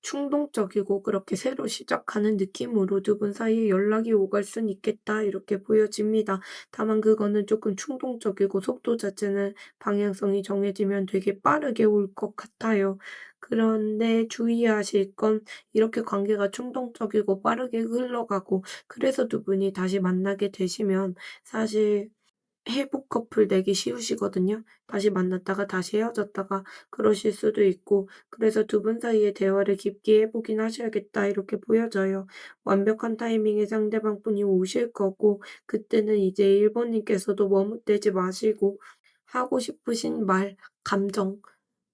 충동적이고 그렇게 새로 시작하는 느낌으로 두 분 사이에 연락이 오갈 순 있겠다 이렇게 보여집니다. 다만 그거는 조금 충동적이고 속도 자체는 방향성이 정해지면 되게 빠르게 올 것 같아요. 그런데 주의하실 건 이렇게 관계가 충동적이고 빠르게 흘러가고 그래서 두 분이 다시 만나게 되시면 사실 회복 커플 되기 쉬우시거든요. 다시 만났다가 다시 헤어졌다가 그러실 수도 있고 그래서 두 분 사이의 대화를 깊게 해 보긴 하셔야겠다 이렇게 보여져요. 완벽한 타이밍에 상대방 분이 오실 거고 그때는 이제 1 번님께서도 머뭇대지 마시고 하고 싶으신 말, 감정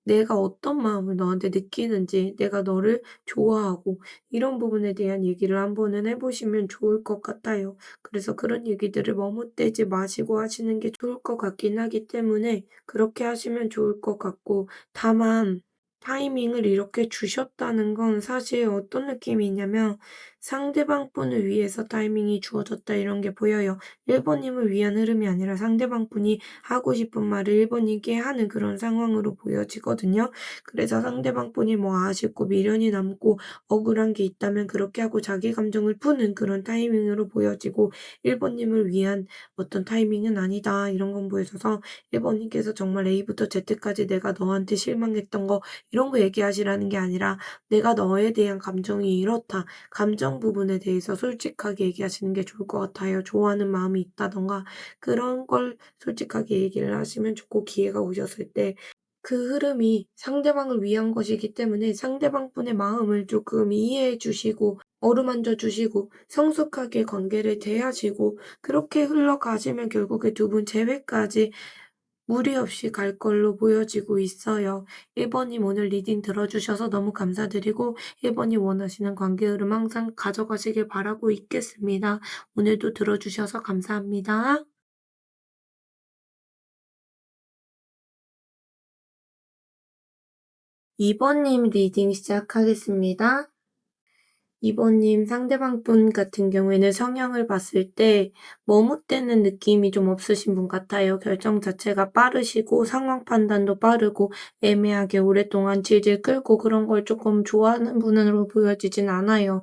내가 어떤 마음을 너한테 느끼는지, 내가 너를 좋아하고 이런 부분에 대한 얘기를 한번은 해 보시면 좋을 것 같아요. 그래서 그런 얘기들을 머뭇대지 마시고 하시는 게 좋을 것 같긴 하기 때문에 그렇게 하시면 좋을 것 같고 다만 타이밍을 이렇게 주셨다는 건 사실 어떤 느낌이 있냐면 상대방 분을 위해서 타이밍이 주어졌다 이런 게 보여요. 1 번님을 위한 흐름이 아니라 상대방 분이 하고 싶은 말을 1 번님께 하는 그런 상황으로 보여지거든요. 그래서 상대방 분이 뭐 아쉽고 미련이 남고 억울한 게 있다면 그렇게 하고 자기 감정을 푸는 그런 타이밍으로 보여지고 1 번님을 위한 어떤 타이밍은 아니다 이런 건 보여져서 1 번님께서 정말 A부터 Z까지 내가 너한테 실망했던 거 이런 거 얘기하시라는 게 아니라 "내가 너에 대한 감정이 이렇다." 감정 부분에 대해서 솔직하게 얘기하시는 게 좋을 것 같아요. 좋아하는 마음이 있다든가 그런 걸 솔직하게 얘기를 하시면 좋고 기회가 오셨을 때 그 흐름이 상대방을 위한 것이기 때문에 상대방 분의 마음을 조금 이해해 주시고 어루만져 주시고 성숙하게 관계를 대하시고 그렇게 흘러가시면 결국에 두 분 재회까지 무리 없이 갈 걸로 보여지고 있어요. 1 번님 오늘 리딩 들어 주셔서 너무 감사드리고 1 번이 원하시는 관계 흐름 항상 가져가시길 바라고 있겠습니다. 오늘도 들어 주셔서 감사합니다. 2 번님 리딩 시작하겠습니다. 2 번님 상대방 분 같은 경우에는 성향을 봤을 때 머뭇대는 느낌이 좀 없으신 분 같아요. 결정 자체가 빠르시고 상황 판단도 빠르고 애매하게 오랫동안 질질 끌고 그런 걸 조금 좋아하는 분으로 보여지진 않아요.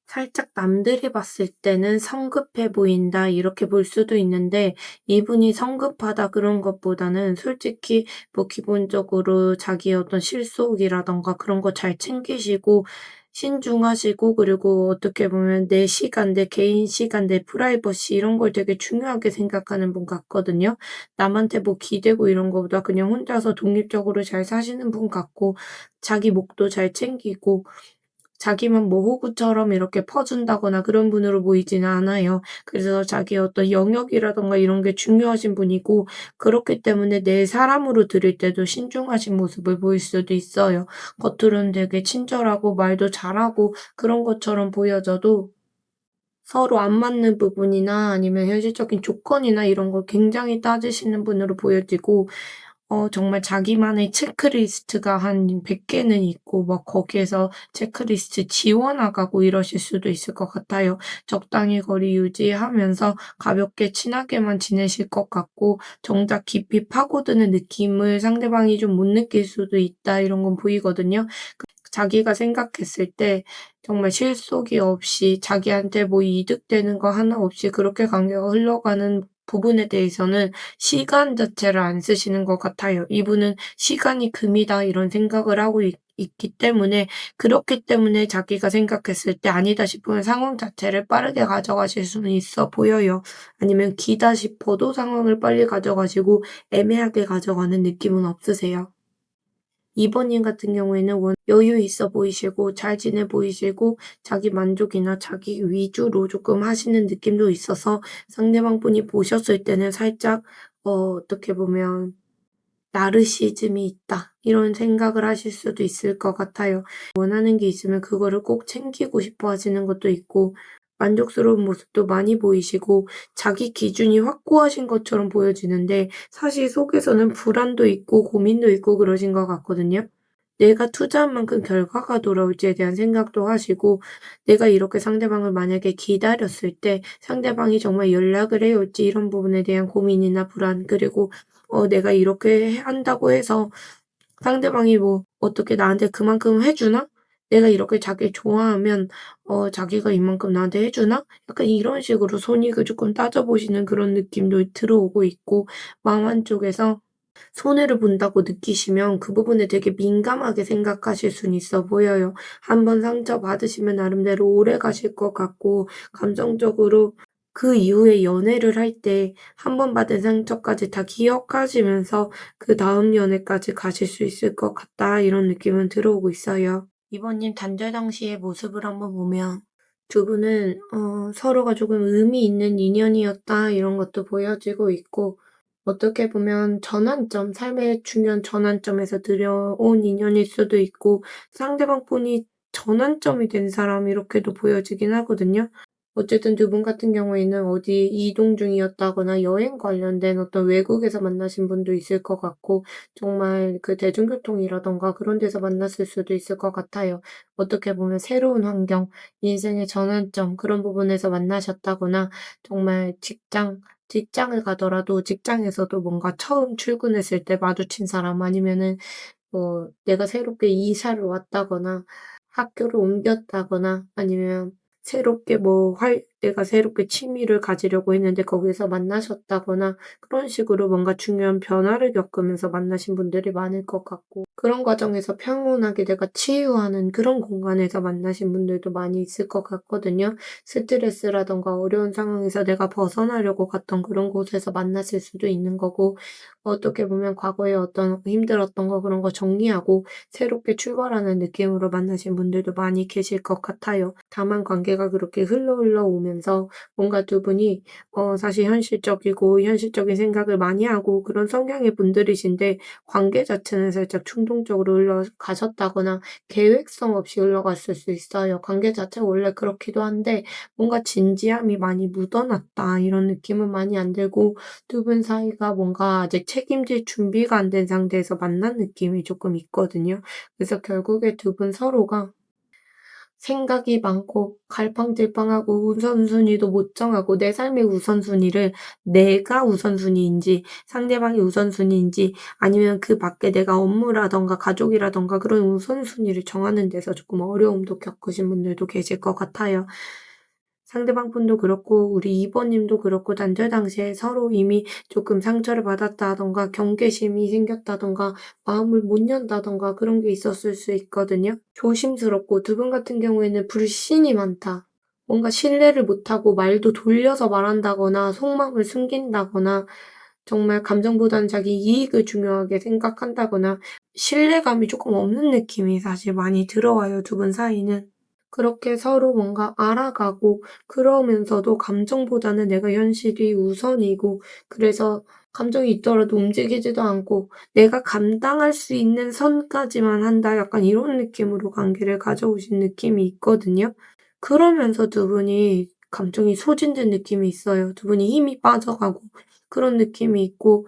살짝 남들이 봤을 때는 '성급해 보인다.' 이렇게 볼 수도 있는데 이분이 성급하다 그런 것보다는 솔직히 뭐 기본적으로 자기의 어떤 실속이라든가 그런 거 잘 챙기시고 신중하시고 그리고 어떻게 보면 내 시간, 내 개인 시간, 내 프라이버시 이런 걸 되게 중요하게 생각하는 분 같거든요. 남한테 뭐 기대고 이런 거보다 그냥 혼자서 독립적으로 잘 사시는 분 같고 자기 목도 잘 챙기고 자기만 뭐 호구처럼 이렇게 퍼준다거나 그런 분으로 보이지는 않아요. 그래서 자기의 어떤 영역이라든가 이런 게 중요하신 분이고 그렇기 때문에 내 사람으로 들일 때도 신중하신 모습을 보일 수도 있어요. 겉으로는 되게 친절하고 말도 잘하고 그런 것처럼 보여져도 서로 안 맞는 부분이나 아니면 현실적인 조건이나 이런 걸 굉장히 따지시는 분으로 보여지고 정말 자기만의 체크리스트가 한 100 개는 있고 막 거기에서 체크리스트 지워 나가고 이러실 수도 있을 것 같아요. 적당히 거리 유지하면서 가볍게 친하게만 지내실 것 같고 정작 깊이 파고드는 느낌을 상대방이 좀 못 느낄 수도 있다 이런 건 보이거든요. 자기가 생각했을 때 정말 실속이 없이 자기한테 뭐 이득되는 거 하나 없이 그렇게 관계가 흘러가는 부분에 대해서는 시간 자체를 안 쓰시는 것 같아요. 이분은 '시간이 금이다.' 이런 생각을 하고 있기 때문에 그렇기 때문에 자기가 생각했을 때 아니다 싶으면 상황 자체를 빠르게 가져가실 수는 있어 보여요. 아니면 기다 싶어도 상황을 빨리 가져가시고 애매하게 가져가는 느낌은 없으세요. 2번님 같은 경우에는 여유 있어 보이시고 잘 지내 보이시고 자기 만족이나 자기 위주로 조금 하시는 느낌도 있어서 상대방 분이 보셨을 때는 살짝 어떻게 보면 '나르시즘이 있다.' 이런 생각을 하실 수도 있을 것 같아요. 원하는 게 있으면 그거를 꼭 챙기고 싶어 하시는 것도 있고 만족스러운 모습도 많이 보이시고 자기 기준이 확고하신 것처럼 보여지는데 사실 속에서는 불안도 있고 고민도 있고 그러신 것 같거든요. 내가 투자한 만큼 결과가 돌아올지에 대한 생각도 하시고 내가 이렇게 상대방을 만약에 기다렸을 때 상대방이 정말 연락을 해 올지 이런 부분에 대한 고민이나 불안 그리고 내가 이렇게 한다고 해서 상대방이 뭐 어떻게 나한테 그만큼 해 주나? 내가 이렇게 자기를 좋아하면 자기가 이만큼 나한테 해 주나? 약간 이런 식으로 손익을 조금 따져 보시는 그런 느낌도 들어오고 있고 마음 한쪽에서 손해를 본다고 느끼시면 그 부분에 되게 민감하게 생각하실 수는 있어 보여요. 한 번 상처받으시면 나름대로 오래 가실 것 같고 감정적으로 그 이후에 연애를 할 때 한 번 받은 상처까지 다 기억하시면서 그다음 연애까지 가실 수 있을 것 같다 이런 느낌은 들어오고 있어요. 이번님 단절 당시의 모습을 한번 보면 두 분은 서로가 조금 의미 있는 인연이었다 이런 것도 보여지고 있고 어떻게 보면 전환점, 삶의 중요한 전환점에서 들여온 인연일 수도 있고 상대방 분이 전환점이 된 사람 이렇게도 보여지긴 하거든요. 어쨌든 두 분 같은 경우에는 어디 이동 중이었다거나 여행 관련된 어떤 외국에서 만나신 분도 있을 것 같고 정말 그 대중교통이라든가 그런 데서 만났을 수도 있을 것 같아요. 어떻게 보면 새로운 환경, 인생의 전환점 그런 부분에서 만나셨다거나 정말 직장을 가더라도 직장에서도 뭔가 처음 출근했을 때 마주친 사람 아니면은 내가 새롭게 이사를 왔다거나 학교를 옮겼다거나 아니면 새롭게 내가 새롭게 취미를 가지려고 했는데 거기서 만나셨다거나 그런 식으로 뭔가 중요한 변화를 겪으면서 만나신 분들이 많을 것 같고 그런 과정에서 평온하게 내가 치유하는 그런 공간에서 만나신 분들도 많이 있을 것 같거든요. 스트레스라든가 어려운 상황에서 내가 벗어나려고 갔던 그런 곳에서 만났을 수도 있는 거고 어떻게 보면 과거에 어떤 힘들었던 거 그런 거 정리하고 새롭게 출발하는 느낌으로 만나신 분들도 많이 계실 것 같아요. 다만 관계가 그렇게 흘러 오면서 뭔가 두 분이 사실 현실적이고 현실적인 생각을 많이 하고 그런 성향의 분들이신데 관계 자체는 살짝 충동적으로 흘러가셨다거나 계획성 없이 흘러갔을 수 있어요. 관계 자체가 원래 그렇기도 한데 뭔가 진지함이 많이 묻어났다 이런 느낌은 많이 안 들고 두 분 사이가 뭔가 아직 책임질 준비가 안 된 상태에서 만난 느낌이 조금 있거든요. 그래서 결국에 두 분 서로가 생각이 많고 갈팡질팡하고 우선순위도 못 정하고 내 삶의 우선순위를 내가 우선순위인지 상대방이 우선순위인지 아니면 그 밖에 내가 업무라든가 가족이라든가 그런 우선순위를 정하는 데서 조금 어려움도 겪으신 분들도 계실 것 같아요. 상대방 분도 그렇고 우리 2번 님도 그렇고 단절 당시에 서로 이미 조금 상처를 받았다든가 경계심이 생겼다든가 마음을 못 연다든가 그런 게 있었을 수 있거든요. 조심스럽고 두 분 같은 경우에는 불신이 많다. 뭔가 신뢰를 못하고 말도 돌려서 말한다거나 속마음을 숨긴다거나 정말 감정보다는 자기 이익을 중요하게 생각한다거나 신뢰감이 조금 없는 느낌이 사실 많이 들어와요, 두 분 사이는. 그렇게 서로 뭔가 알아가고 그러면서도 감정보다는 내가 현실이 우선이고 그래서 감정이 있더라도 움직이지도 않고 '내가 감당할 수 있는 선까지만 한다.' 약간 이런 느낌으로 관계를 가져오신 느낌이 있거든요. 그러면서 두 분이 감정이 소진된 느낌이 있어요. 두 분이 힘이 빠져가고 그런 느낌이 있고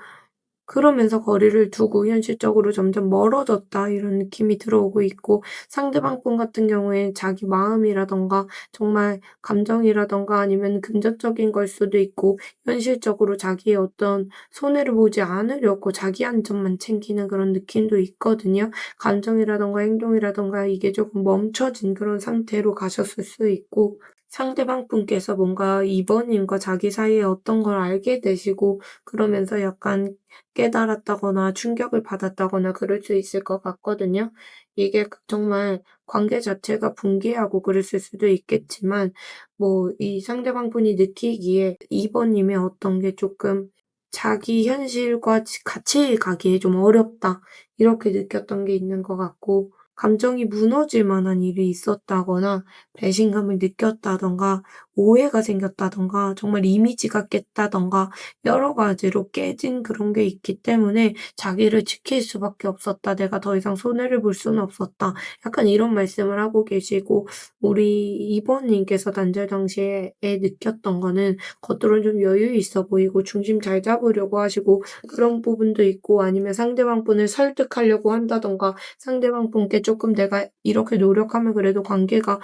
그러면서 거리를 두고 현실적으로 점점 멀어졌다 이런 느낌이 들어오고 있고 상대방 분 같은 경우에 자기 마음이라든가 정말 감정이라든가 아니면 금전적인 걸 수도 있고 현실적으로 자기의 어떤 손해를 보지 않으려고 자기 안전만 챙기는 그런 느낌도 있거든요. 감정이라든가 행동이라든가 이게 조금 멈춰진 그런 상태로 가셨을 수 있고 상대방 분께서 뭔가 이번님과 자기 사이에 어떤 걸 알게 되시고 그러면서 약간 깨달았다거나 충격을 받았다거나 그럴 수 있을 것 같거든요. 이게 정말 관계 자체가 붕괴하고 그랬을 수도 있겠지만 뭐 이 상대방 분이 느끼기에 이번님의 어떤 게 조금 자기 현실과 같이 가기에 좀 어렵다 이렇게 느꼈던 게 있는 것 같고 감정이 무너질 만한 일이 있었다거나 배신감을 느꼈다든가 오해가 생겼다든가 정말 이미지가 깼다든가 여러 가지로 깨진 그런 게 있기 때문에 자기를 지킬 수밖에 없었다. 내가 더 이상 손해를 볼 수는 없었다. 약간 이런 말씀을 하고 계시고 우리 이번님께서 단절 당시에 느꼈던 거는 겉으로는 좀 여유 있어 보이고 중심 잘 잡으려고 하시고 그런 부분도 있고 아니면 상대방 분을 설득하려고 한다든가 상대방 분께 조금 내가 이렇게 노력하면 그래도 관계가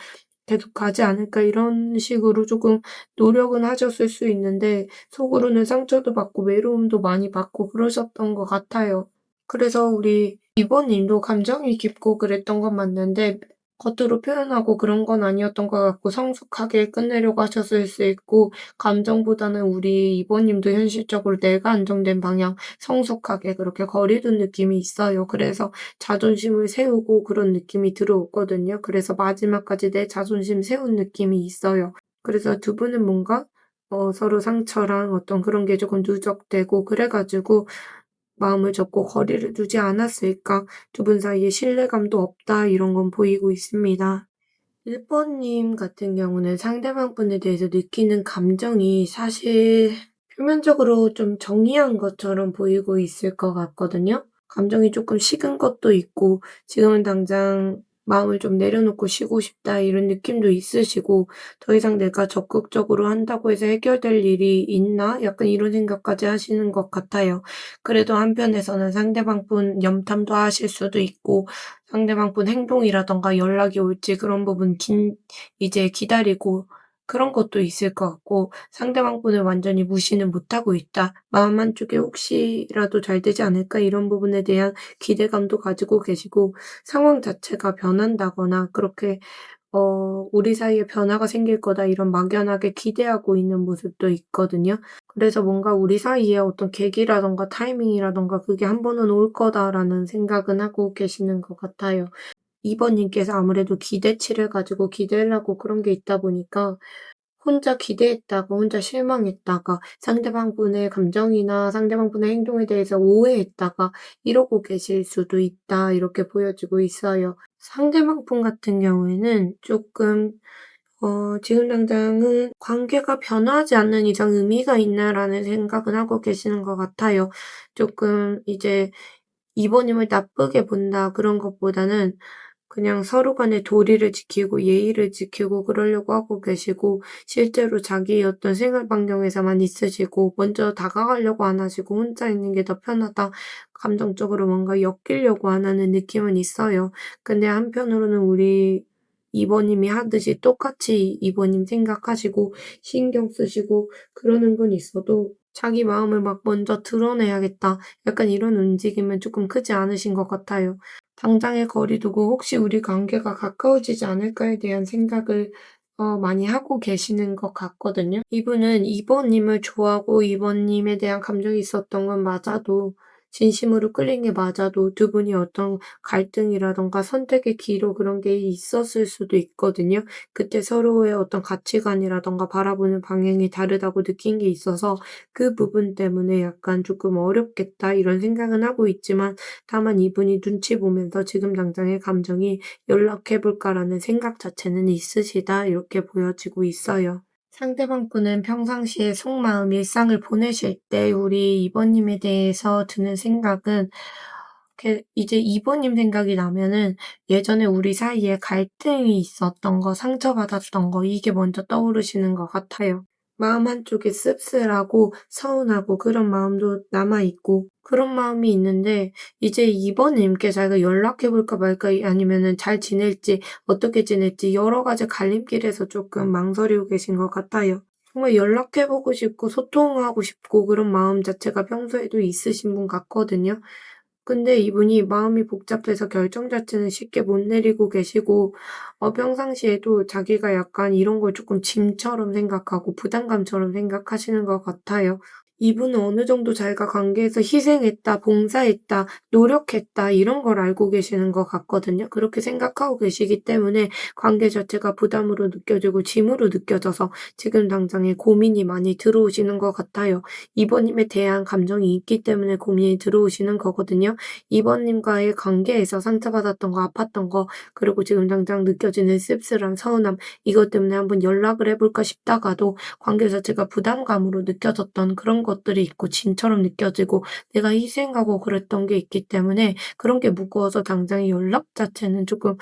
계속 가지 않을까 이런 식으로 조금 노력은 하셨을 수 있는데 속으로는 상처도 받고 외로움도 많이 받고 그러셨던 것 같아요. 그래서 우리 이번님도 감정이 깊고 그랬던 건 맞는데 겉으로 표현하고 그런 건 아니었던 것 같고 성숙하게 끝내려고 하셨을 수 있고 감정보다는 우리 이번님도 현실적으로 내가 안정된 방향 성숙하게 그렇게 거리둔 느낌이 있어요. 그래서 자존심을 세우고 그런 느낌이 들어오거든요. 그래서 마지막까지 내 자존심 세운 느낌이 있어요. 그래서 두 분은 뭔가 서로 상처랑 어떤 그런 게 조금 누적되고 그래 가지고 마음을 접고 거리를 두지 않았을까? 두 분 사이에 신뢰감도 없다 이런 건 보이고 있습니다. 1 번님 같은 경우는 상대방 분에 대해서 느끼는 감정이 사실 표면적으로 좀 정리한 것처럼 보이고 있을 것 같거든요. 감정이 조금 식은 것도 있고 지금은 당장 마음을 좀 내려놓고 쉬고 싶다 이런 느낌도 있으시고 '더 이상 내가 적극적으로 한다고 해서 해결될 일이 있나?' 약간 이런 생각까지 하시는 것 같아요. 그래도 한편에서는 상대방 분 염탐도 하실 수도 있고 상대방 분 행동이라든가 연락이 올지 그런 부분 이제 기다리고 그런 것도 있을 것 같고 상대방 분을 완전히 무시는 못하고 있다. 마음 한쪽에 '혹시라도 잘 되지 않을까?' 이런 부분에 대한 기대감도 가지고 계시고 상황 자체가 변한다거나 그렇게 '우리 사이에 변화가 생길 거다.' 이런 막연하게 기대하고 있는 모습도 있거든요. 그래서 뭔가 '우리 사이에 어떤 계기라든가 타이밍이라든가 그게 한 번은 올 거다.'라는 생각은 하고 계시는 것 같아요. 2 번님께서 아무래도 기대치를 가지고 기대하려고 그런 게 있다 보니까 혼자 기대했다가 혼자 실망했다가 상대방 분의 감정이나 상대방 분의 행동에 대해서 오해했다가 이러고 계실 수도 있다 이렇게 보여지고 있어요. 상대방 분 같은 경우에는 조금 지금 당장은 '관계가 변화하지 않는 이상 의미가 있나.'라는 생각은 하고 계시는 것 같아요. 조금 이제 '이번님을 나쁘게 본다.' 그런 것보다는 그냥 서로 간의 도리를 지키고 예의를 지키고 그러려고 하고 계시고 실제로 자기의 어떤 생활 반경에서만 있으시고 먼저 다가가려고 안 하시고 '혼자 있는 게 더 편하다.' 감정적으로 뭔가 엮이려고 안 하는 느낌은 있어요. 근데 한편으로는 우리 이번님이 하듯이 똑같이 이번님 생각하시고 신경 쓰시고 그러는 건 있어도 '자기 마음을 막 먼저 드러내야겠다.' 약간 이런 움직임은 조금 크지 않으신 것 같아요. 당장에 거리 두고 '혹시 우리 관계가 가까워지지 않을까.'에 대한 생각을 많이 하고 계시는 것 같거든요. 이분은 이번님을 좋아하고 이번님에 대한 감정이 있었던 건 맞아도 진심으로 끌린 게 맞아도 두 분이 어떤 갈등이라든가 선택의 기로 그런 게 있었을 수도 있거든요. 그때 서로의 어떤 가치관이라든가 바라보는 방향이 다르다고 느낀 게 있어서 그 부분 때문에 약간 조금 '어렵겠다.' 이런 생각은 하고 있지만 다만 이분이 눈치 보면서 지금 당장의 감정이 '연락해 볼까.'라는 생각 자체는 있으시다 이렇게 보여지고 있어요. 상대방 분은 평상시에 속마음 일상을 보내실 때 우리 이번님에 대해서 드는 생각은 이제 이번님 생각이 나면은 예전에 우리 사이에 갈등이 있었던 거, 상처받았던 거 이게 먼저 떠오르시는 것 같아요. 마음 한쪽에 씁쓸하고 서운하고 그런 마음도 남아 있고 그런 마음이 있는데 이제 이번님께 자기가 연락해 볼까 말까 아니면은 잘 지낼지 어떻게 지낼지 여러 가지 갈림길에서 조금 망설이고 계신 것 같아요. 정말 연락해 보고 싶고 소통하고 싶고 그런 마음 자체가 평소에도 있으신 분 같거든요. 근데 이분이 마음이 복잡해서 결정 자체는 쉽게 못 내리고 계시고 평상시에도 자기가 약간 이런 걸 조금 짐처럼 생각하고 부담감처럼 생각하시는 것 같아요. 이분은 어느 정도 자기가 관계에서 희생했다, 봉사했다, 노력했다 이런 걸 알고 계시는 것 같거든요. 그렇게 생각하고 계시기 때문에 관계 자체가 부담으로 느껴지고 짐으로 느껴져서 지금 당장에 고민이 많이 들어오시는 것 같아요. 이번님에 대한 감정이 있기 때문에 고민이 들어오시는 거거든요. 이번님과의 관계에서 상처받았던 거, 아팠던 거, 그리고 지금 당장 느껴지는 씁쓸함, 서운함, 이것 때문에 한번 연락을 해볼까 싶다가도 관계 자체가 부담감으로 느껴졌던 그런 것들이 있고 짐처럼 느껴지고 내가 희생하고 그랬던 게 있기 때문에 그런 게 무거워서 당장의 연락 자체는 조금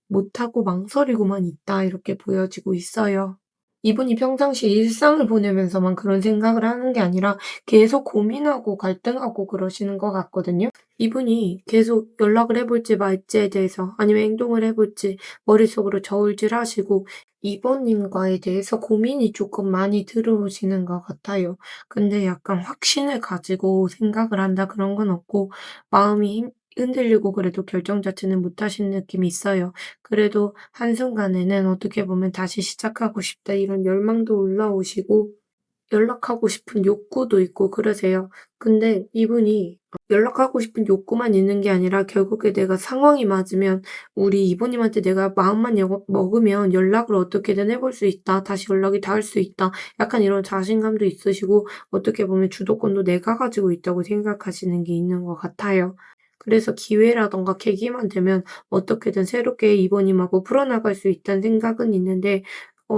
못하고 망설이고만 있다 이렇게 보여지고 있어요. 이분이 평상시 일상을 보내면서만 그런 생각을 하는 게 아니라 계속 고민하고 갈등하고 그러시는 것 같거든요. 이분이 계속 연락을 해 볼지 말지에 대해서 아니면 행동을 해 볼지 머릿속으로 저울질하시고 이번님과에 대해서 고민이 조금 많이 들어오시는 것 같아요. 근데 약간 확신을 가지고 생각을 한다 그런 건 없고 마음이 흔들리고 그래도 결정 자체는 못 하시는 느낌이 있어요. 그래도 한순간에는 어떻게 보면 '다시 시작하고 싶다.' 이런 열망도 올라오시고 연락하고 싶은 욕구도 있고 그러세요. 근데 이분이 연락하고 싶은 욕구만 있는 게 아니라 결국에 내가 상황이 맞으면 우리 이모님한테 내가 마음만 먹으면 연락을 어떻게든 해볼 수 있다. 다시 연락이 닿을 수 있다. 약간 이런 자신감도 있으시고 어떻게 보면 주도권도 내가 가지고 있다고 생각하시는 게 있는 것 같아요. 그래서 기회라던가 계기만 되면 어떻게든 새롭게 이모님하고 풀어나갈 수 있다는 생각은 있는데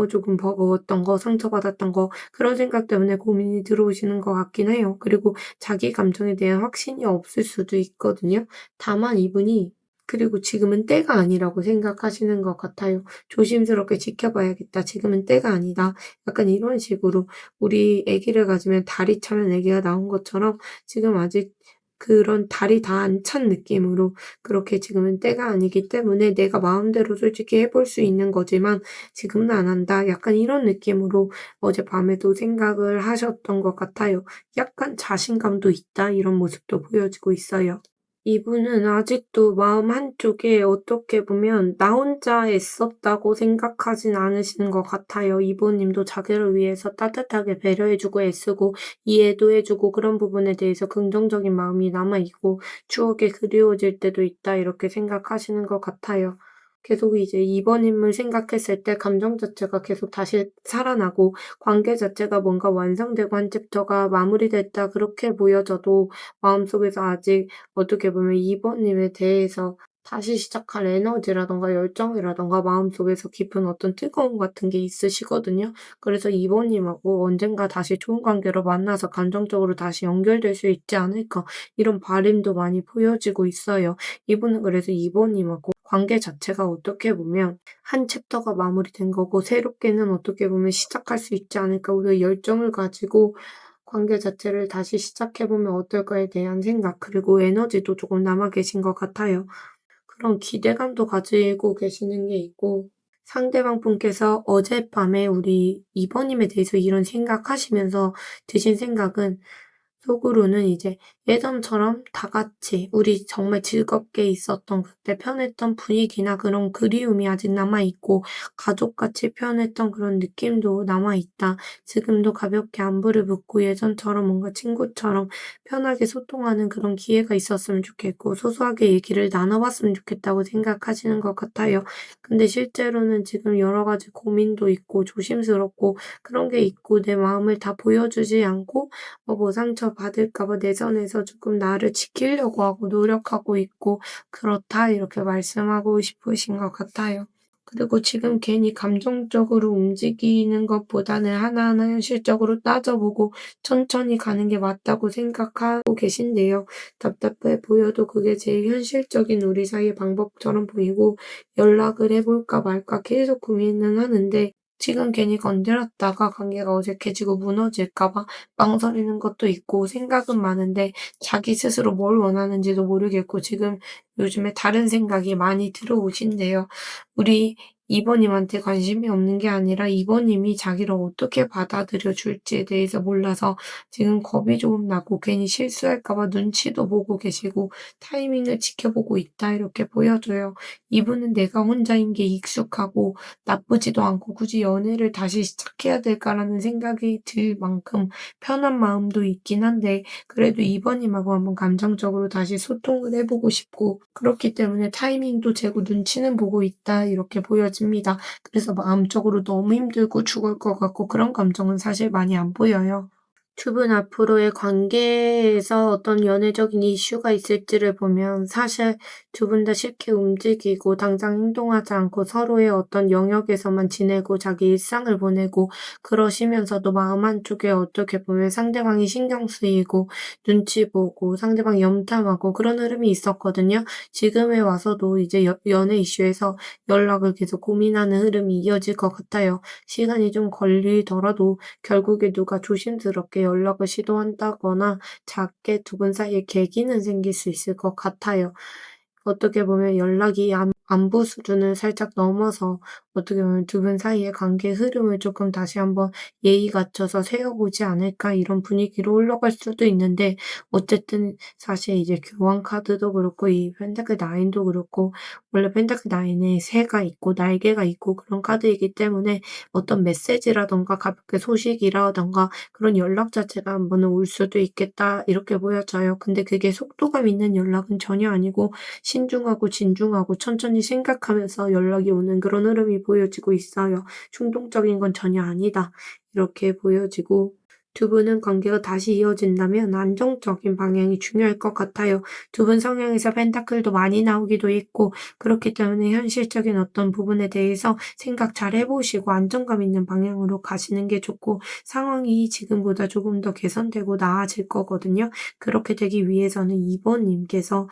조금 버거웠던 거, 상처받았던 거 그런 생각 때문에 고민이 들어오시는 것 같긴 해요. 그리고 자기 감정에 대한 확신이 없을 수도 있거든요. 다만 이분이 그리고 지금은 때가 아니라고 생각하시는 것 같아요. '조심스럽게 지켜봐야겠다. 지금은 때가 아니다.' 약간 이런 식으로 우리 아기를 가지면 다리 차면 아기가 나온 것처럼 지금 아직 그런 다리 다 안 찬 느낌으로 그렇게 지금은 때가 아니기 때문에 내가 마음대로 솔직히 해볼 수 있는 거지만 지금은 안 한다. 약간 이런 느낌으로 어젯밤에도 생각을 하셨던 것 같아요. 약간 자신감도 있다. 이런 모습도 보여지고 있어요. 이분은 아직도 마음 한쪽에 어떻게 보면 나 혼자 애썼다고 생각하진 않으시는 것 같아요. 이모님도 자기를 위해서 따뜻하게 배려해주고 애쓰고 이해도 해주고 그런 부분에 대해서 긍정적인 마음이 남아있고 추억에 그리워질 때도 있다 이렇게 생각하시는 것 같아요. 계속 이제 이번님을 생각했을 때 감정 자체가 계속 다시 살아나고 관계 자체가 뭔가 완성되고 한 챕터가 마무리됐다 그렇게 보여져도 마음속에서 아직 어떻게 보면 이번님에 대해서 다시 시작할 에너지라든가 열정이라든가 마음속에서 깊은 어떤 뜨거움 같은 게 있으시거든요. 그래서 이번님하고 언젠가 다시 좋은 관계로 만나서 감정적으로 다시 연결될 수 있지 않을까 이런 바람도 많이 보여지고 있어요. 이분은 그래서 이번님하고 관계 자체가 어떻게 보면 한 챕터가 마무리된 거고 새롭게는 어떻게 보면 시작할 수 있지 않을까 우리가 열정을 가지고 관계 자체를 다시 시작해보면 어떨까에 대한 생각, 그리고 에너지도 조금 남아 계신 것 같아요. 그런 기대감도 가지고 계시는 게 있고, 상대방 분께서 어젯밤에 우리 이번님에 대해서 이런 생각하시면서 드신 생각은 속으로는 이제 예전처럼 다 같이 우리 정말 즐겁게 있었던 그때 편했던 분위기나 그런 그리움이 아직 남아있고 가족같이 편했던 그런 느낌도 남아있다. 지금도 가볍게 안부를 묻고 예전처럼 뭔가 친구처럼 편하게 소통하는 그런 기회가 있었으면 좋겠고 소소하게 얘기를 나눠봤으면 좋겠다고 생각하시는 것 같아요. 근데 실제로는 지금 여러 가지 고민도 있고 조심스럽고 그런 게 있고 내 마음을 다 보여주지 않고 뭐 상처받을까 봐 내전에서 조금 나를 지키려고 하고 노력하고 있고 그렇다 이렇게 말씀하고 싶으신 것 같아요. 그리고 지금 괜히 감정적으로 움직이는 것보다는 하나하나 현실적으로 따져보고 천천히 가는 게 맞다고 생각하고 계신데요. 답답해 보여도 그게 제일 현실적인 우리 사이의 방법처럼 보이고 연락을 해볼까 말까 계속 고민은 하는데 지금 괜히 건드렸다가 관계가 어색해지고 무너질까 봐 망설이는 것도 있고 생각은 많은데 자기 스스로 뭘 원하는지도 모르겠고 지금 요즘에 다른 생각이 많이 들어오신대요. 우리 이번님한테 관심이 없는 게 아니라 이번님이 자기를 어떻게 받아들여 줄지에 대해서 몰라서 지금 겁이 조금 나고 괜히 실수할까 봐 눈치도 보고 계시고 타이밍을 지켜보고 있다 이렇게 보여져요. 이분은 내가 혼자인 게 익숙하고 나쁘지도 않고 굳이 연애를 다시 시작해야 될까라는 생각이 들 만큼 편한 마음도 있긴 한데 그래도 이번님하고 한번 감정적으로 다시 소통을 해보고 싶고 그렇기 때문에 타이밍도 재고 눈치는 보고 있다 이렇게 보여집니다. 그래서 마음적으로 너무 힘들고 죽을 것 같고 그런 감정은 사실 많이 안 보여요. 두 분 앞으로의 관계에서 어떤 연애적인 이슈가 있을지를 보면 사실 두 분 다 쉽게 움직이고 당장 행동하지 않고 서로의 어떤 영역에서만 지내고 자기 일상을 보내고 그러시면서도 마음 한쪽에 어떻게 보면 상대방이 신경 쓰이고 눈치 보고 상대방 염탐하고 그런 흐름이 있었거든요. 지금에 와서도 이제 연애 이슈에서 연락을 계속 고민하는 흐름이 이어질 것 같아요. 시간이 좀 걸리더라도 결국에 누가 조심스럽게 연락을 시도한다거나 작게 두 분 사이에 계기는 생길 수 있을 것 같아요. 어떻게 보면 연락이 안부 수준을 살짝 넘어서 어떻게 보면 두 분 사이의 관계 흐름을 조금 다시 한번 예의 갖춰서 세워보지 않을까 이런 분위기로 흘러갈 수도 있는데 어쨌든 사실 이제 교환 카드도 그렇고 이 펜타클 나인도 그렇고 원래 펜타클 나인에 새가 있고 날개가 있고 그런 카드이기 때문에 어떤 메시지라든가 가볍게 소식이라든가 그런 연락 자체가 한 번은 올 수도 있겠다 이렇게 보여져요. 근데 그게 속도감 있는 연락은 전혀 아니고 신중하고 진중하고 천천히 생각하면서 연락이 오는 그런 흐름이 보여지고 있어요. 충동적인 건 전혀 아니다. 이렇게 보여지고 두 분은 관계가 다시 이어진다면 안정적인 방향이 중요할 것 같아요. 두 분 성향에서 펜타클도 많이 나오기도 했고 그렇기 때문에 현실적인 어떤 부분에 대해서 생각 잘 해보시고 안정감 있는 방향으로 가시는 게 좋고 상황이 지금보다 조금 더 개선되고 나아질 거거든요. 그렇게 되기 위해서는 2번님께서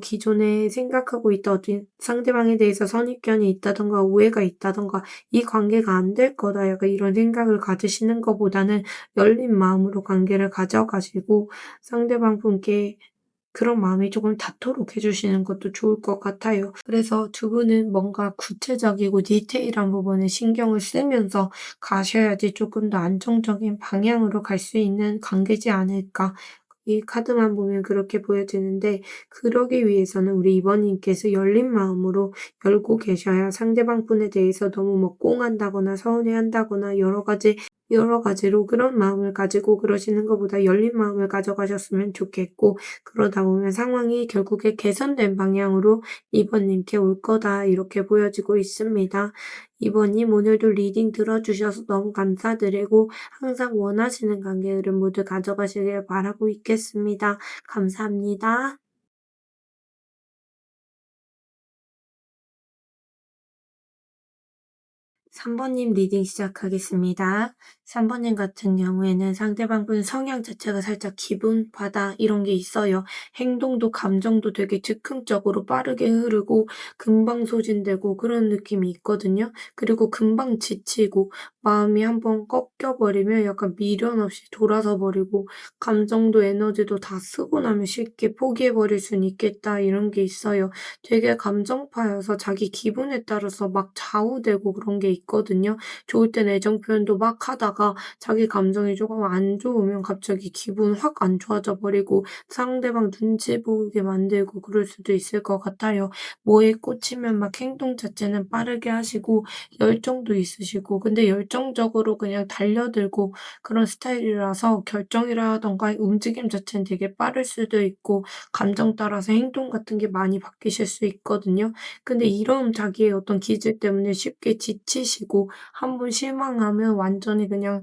기존에 생각하고 있던 어떤 상대방에 대해서 선입견이 있다든가 오해가 있다든가 '이 관계가 안 될 거다.' 약간 이런 생각을 가지시는 것보다는 열린 마음으로 관계를 가져 가지고 상대방 분께 그런 마음이 조금 닿도록 해 주시는 것도 좋을 것 같아요. 그래서 두 분은 뭔가 구체적이고 디테일한 부분에 신경을 쓰면서 가셔야지 조금 더 안정적인 방향으로 갈 수 있는 관계지 않을까. 이 카드만 보면 그렇게 보여지는데 그러기 위해서는 우리 이번님께서 열린 마음으로 열고 계셔야 상대방 분에 대해서 너무 뭐 꽁한다거나 서운해한다거나 여러 가지로 그런 마음을 가지고 그러시는 것보다 열린 마음을 가져가셨으면 좋겠고 그러다 보면 상황이 결국에 개선된 방향으로 이번님께 올 거다 이렇게 보여지고 있습니다. 이번님 오늘도 리딩 들어주셔서 너무 감사드리고 항상 원하시는 관계를 모두 가져가시길 바라고 있겠습니다. 감사합니다. 3번님 리딩 시작하겠습니다. 3번님 같은 경우에는 상대방분 성향 자체가 살짝 기분, 바다 이런 게 있어요. 행동도 감정도 되게 즉흥적으로 빠르게 흐르고 금방 소진되고 그런 느낌이 있거든요. 그리고 금방 지치고 마음이 한번 꺾여버리면 약간 미련 없이 돌아서 버리고 감정도 에너지도 다 쓰고 나면 쉽게 포기해버릴 수는 있겠다 이런 게 있어요. 되게 감정파여서 자기 기분에 따라서 막 좌우되고 그런 게 있거든요. 좋을 땐 애정 표현도 막 하다가 자기 감정이 조금 안 좋으면 갑자기 기분 확 안 좋아져 버리고 상대방 눈치 보게 만들고 그럴 수도 있을 것 같아요. 뭐에 꽂히면 막 행동 자체는 빠르게 하시고 열정도 있으시고 근데 열정적으로 그냥 달려들고 그런 스타일이라서 결정이라든가 움직임 자체는 되게 빠를 수도 있고 감정 따라서 행동 같은 게 많이 바뀌실 수 있거든요. 근데 이런 자기의 어떤 기질 때문에 쉽게 지치시고 한 번 실망하면 완전히 그냥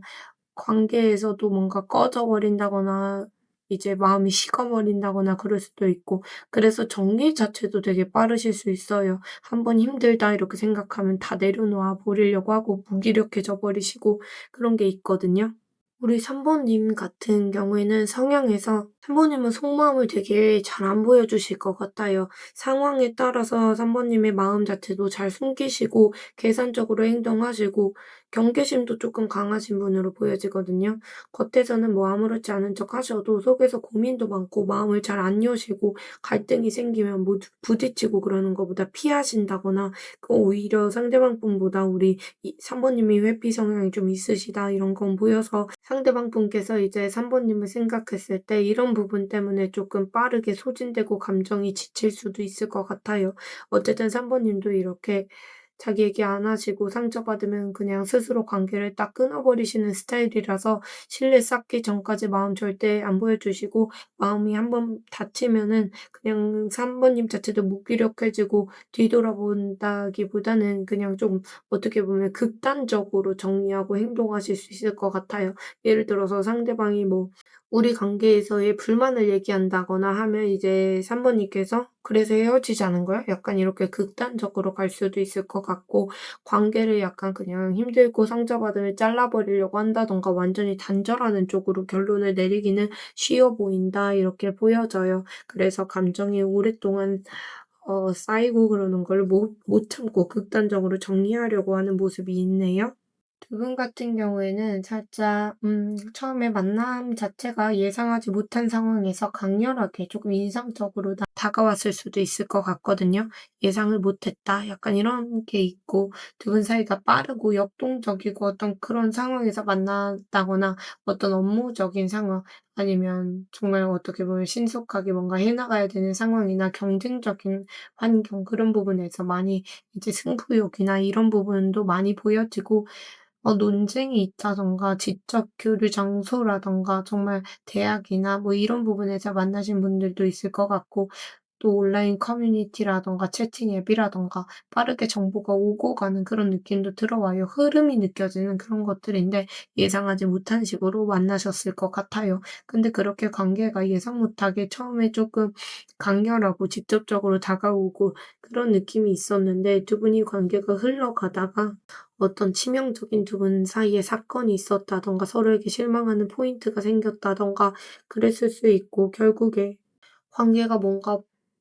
관계에서도 뭔가 꺼져 버린다거나 이제 마음이 식어버린다거나 그럴 수도 있고 그래서 정리 자체도 되게 빠르실 수 있어요. 한 번 힘들다 이렇게 생각하면 다 내려놓아 버리려고 하고 무기력해져 버리시고 그런 게 있거든요. 우리 3번님 같은 경우에는 성향에서 3번님은 속마음을 되게 잘 안 보여주실 것 같아요. 상황에 따라서 3번님의 마음 자체도 잘 숨기시고 계산적으로 행동하시고 경계심도 조금 강하신 분으로 보여지거든요. 겉에서는 뭐 아무렇지 않은 척 하셔도 속에서 고민도 많고 마음을 잘 안 여시고 갈등이 생기면 뭐 부딪히고 그러는 것보다 피하신다거나 오히려 상대방 분보다 우리 3번님이 회피 성향이 좀 있으시다 이런 건 보여서 상대방 분께서 이제 3번님을 생각했을 때 이런 부분 때문에 조금 빠르게 소진되고 감정이 지칠 수도 있을 것 같아요. 어쨌든 3번님도 이렇게 자기 얘기 안 하시고 상처받으면 그냥 스스로 관계를 딱 끊어버리시는 스타일이라서 신뢰 쌓기 전까지 마음 절대 안 보여주시고 마음이 한번 닫히면은 그냥 3번님 자체도 무기력해지고 뒤돌아본다기보다는 그냥 좀 어떻게 보면 극단적으로 정리하고 행동하실 수 있을 것 같아요. 예를 들어서 상대방이 뭐 우리 관계에서의 불만을 얘기한다거나 하면 이제 3번님께서 "그래서 헤어지자는 거야?" 약간 이렇게 극단적으로 갈 수도 있을 것 같고 관계를 약간 그냥 힘들고 상처받으면 잘라 버리려고 한다든가 완전히 단절하는 쪽으로 결론을 내리기는 쉬워 보인다 이렇게 보여져요. 그래서 감정이 오랫동안 쌓이고 그러는 걸 못 참고 극단적으로 정리하려고 하는 모습이 있네요. 두 분 같은 경우에는 살짝 처음에 만남 자체가 예상하지 못한 상황에서 강렬하게 조금 인상적으로 다가왔을 수도 있을 것 같거든요. '예상을 못 했다.' 약간 이런 게 있고 두 분 사이가 빠르고 역동적이고 어떤 그런 상황에서 만났다거나 어떤 업무적인 상황 아니면 정말 어떻게 보면 신속하게 뭔가 해 나가야 되는 상황이나 경쟁적인 환경 그런 부분에서 많이 이제 승부욕이나 이런 부분도 많이 보여지고 논쟁이 있다든가 지적 교류 장소라든가 정말 대학이나 뭐 이런 부분에서 만나신 분들도 있을 것 같고 또 온라인 커뮤니티라든가 채팅 앱이라든가 빠르게 정보가 오고 가는 그런 느낌도 들어와요. 흐름이 느껴지는 그런 것들인데 예상하지 못한 식으로 만나셨을 것 같아요. 근데 그렇게 관계가 예상 못하게 처음에 조금 강렬하고 직접적으로 다가오고 그런 느낌이 있었는데 두 분이 관계가 흘러가다가 어떤 치명적인 두 분 사이에 사건이 있었다든가 서로에게 실망하는 포인트가 생겼다든가 그랬을 수 있고 결국에 관계가 뭔가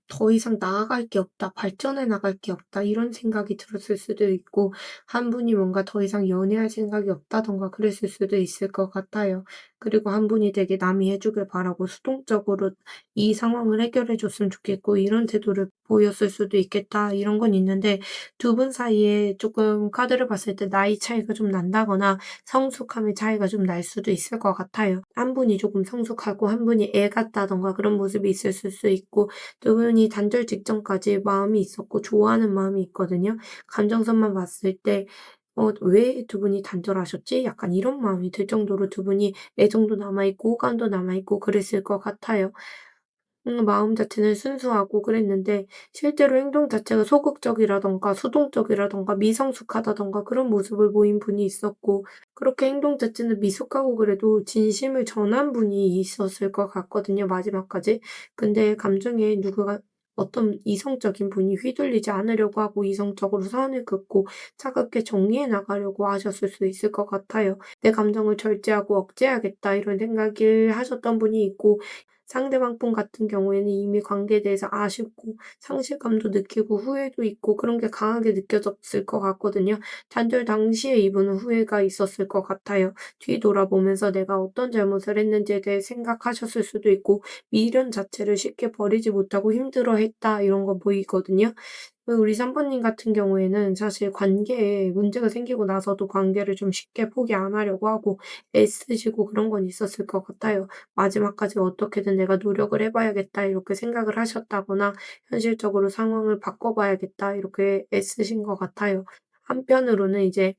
'더 이상 나아갈 게 없다. 발전해 나갈 게 없다.' 이런 생각이 들었을 수도 있고 한 분이 뭔가 더 이상 연애할 생각이 없다든가 그랬을 수도 있을 것 같아요. 그리고 한 분이 되게 남이 해 주길 바라고 수동적으로 이 상황을 해결해 줬으면 좋겠고 이런 태도를 보였을 수도 있겠다 이런 건 있는데 두 분 사이에 조금 카드를 봤을 때 나이 차이가 좀 난다거나 성숙함의 차이가 좀 날 수도 있을 것 같아요. 한 분이 조금 성숙하고 한 분이 애 같다든가 그런 모습이 있었을 수 있고 두 분이 단절 직전까지 마음이 있었고 좋아하는 마음이 있거든요. 감정선만 봤을 때 '왜 두 분이 단절하셨지?' 약간 이런 마음이 들 정도로 두 분이 애정도 남아 있고 호감도 남아 있고 그랬을 것 같아요. 마음 자체는 순수하고 그랬는데 실제로 행동 자체가 소극적이라든가 수동적이라든가 미성숙하다든가 그런 모습을 보인 분이 있었고 그렇게 행동 자체는 미숙하고 그래도 진심을 전한 분이 있었을 것 같거든요, 마지막까지. 근데 감정에 누구가 어떤 이성적인 분이 휘둘리지 않으려고 하고 이성적으로 선을 긋고 차갑게 정리해 나가려고 하셨을 수 있을 것 같아요. '내 감정을 절제하고 억제해야겠다.' 이런 생각을 하셨던 분이 있고 상대방 분 같은 경우에는 이미 관계에 대해서 아쉽고 상실감도 느끼고 후회도 있고 그런 게 강하게 느껴졌을 것 같거든요. 단절 당시에 이분은 후회가 있었을 것 같아요. 뒤돌아보면서 내가 어떤 잘못을 했는지에 대해 생각하셨을 수도 있고 미련 자체를 쉽게 버리지 못하고 힘들어했다 이런 거 보이거든요. 우리 3 번님 같은 경우에는 사실 관계에 문제가 생기고 나서도 관계를 좀 쉽게 포기 안 하려고 하고 애쓰시고 그런 건 있었을 것 같아요. 마지막까지 '어떻게든 내가 노력을 해 봐야겠다.' 이렇게 생각을 하셨다거나 '현실적으로 상황을 바꿔 봐야겠다.' 이렇게 애쓰신 것 같아요. 한편으로는 이제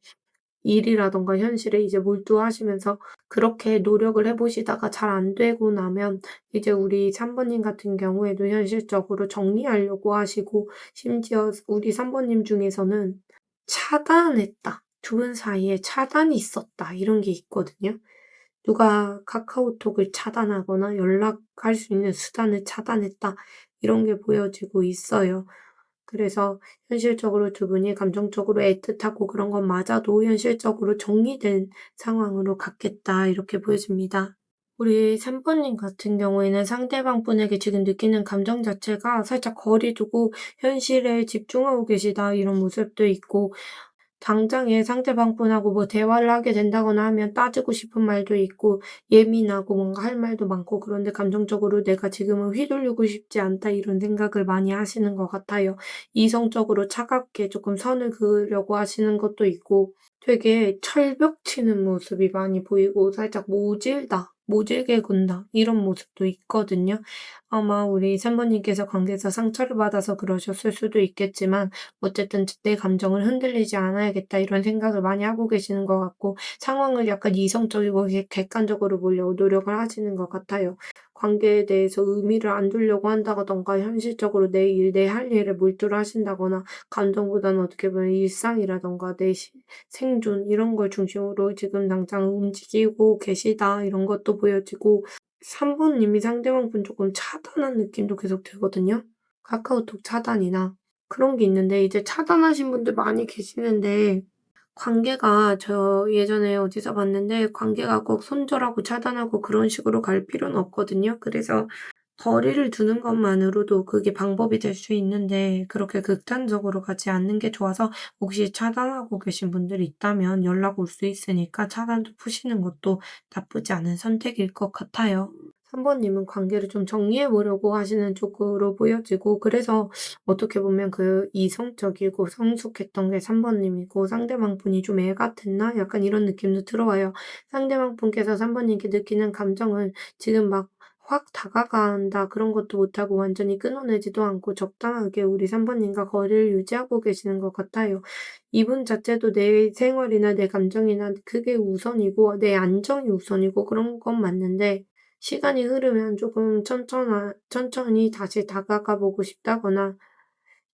일이라든가 현실에 이제 몰두하시면서 그렇게 노력을 해 보시다가 잘 안 되고 나면 이제 우리 3 번님 같은 경우에도 현실적으로 정리하려고 하시고 심지어 우리 3 번님 중에서는 '차단했다. 두 분 사이에 차단이 있었다.' 이런 게 있거든요. 누가 카카오톡을 차단하거나 연락할 수 있는 수단을 차단했다. 이런 게 보여지고 있어요. 그래서 현실적으로 두 분이 감정적으로 애틋하고 그런 건 맞아도 현실적으로 정리된 상황으로 갔겠다 이렇게 보여집니다. 우리 3 번님 같은 경우에는 상대방 분에게 지금 느끼는 감정 자체가 살짝 거리 두고 현실에 집중하고 계시다 이런 모습도 있고 당장에 상대방 분하고 뭐 대화를 하게 된다거나 하면 따지고 싶은 말도 있고 예민하고 뭔가 할 말도 많고 그런데 감정적으로 '내가 지금은 휘둘리고 싶지 않다.' 이런 생각을 많이 하시는 것 같아요. 이성적으로 차갑게 조금 선을 그으려고 하시는 것도 있고 되게 철벽 치는 모습이 많이 보이고 살짝 모질다, 모질게 군다 이런 모습도 있거든요. 아마 우리 산모님께서 관계에서 상처를 받아서 그러셨을 수도 있겠지만 어쨌든 '내 감정을 흔들리지 않아야겠다.' 이런 생각을 많이 하고 계시는 것 같고 상황을 약간 이성적이고 객관적으로 보려고 노력을 하시는 것 같아요. 관계에 대해서 의미를 안 두려고 한다든가 현실적으로 내 일, 내 할 일에 몰두를 하신다거나 감정보다는 어떻게 보면 일상이라든가 내 생존 이런 걸 중심으로 지금 당장 움직이고 계시다 이런 것도 보여지고 3 번님이 상대방 분 조금 차단한 느낌도 계속 들거든요. 카카오톡 차단이나 그런 게 있는데 이제 차단하신 분들 많이 계시는데 관계가 저 예전에 어디서 봤는데 관계가 꼭 손절하고 차단하고 그런 식으로 갈 필요는 없거든요. 그래서 거리를 두는 것만으로도 그게 방법이 될 수 있는데 그렇게 극단적으로 가지 않는 게 좋아서 혹시 차단하고 계신 분들이 있다면 연락 올 수 있으니까 차단도 푸시는 것도 나쁘지 않은 선택일 것 같아요. 3 번님은 관계를 좀 정리해 보려고 하시는 쪽으로 보여지고 그래서 어떻게 보면 그 이성적이고 성숙했던 게 3 번님이고 상대방 분이 좀 애 같았나? 약간 이런 느낌도 들어와요. 상대방 분께서 3 번님께 느끼는 감정은 지금 막 확 다가간다 그런 것도 못하고 완전히 끊어내지도 않고 적당하게 우리 3 번님과 거리를 유지하고 계시는 것 같아요. 이분 자체도 내 생활이나 내 감정이나 그게 우선이고 내 안정이 우선이고 그런 건 맞는데 시간이 흐르면 조금 천천히 다시 다가가 보고 싶다거나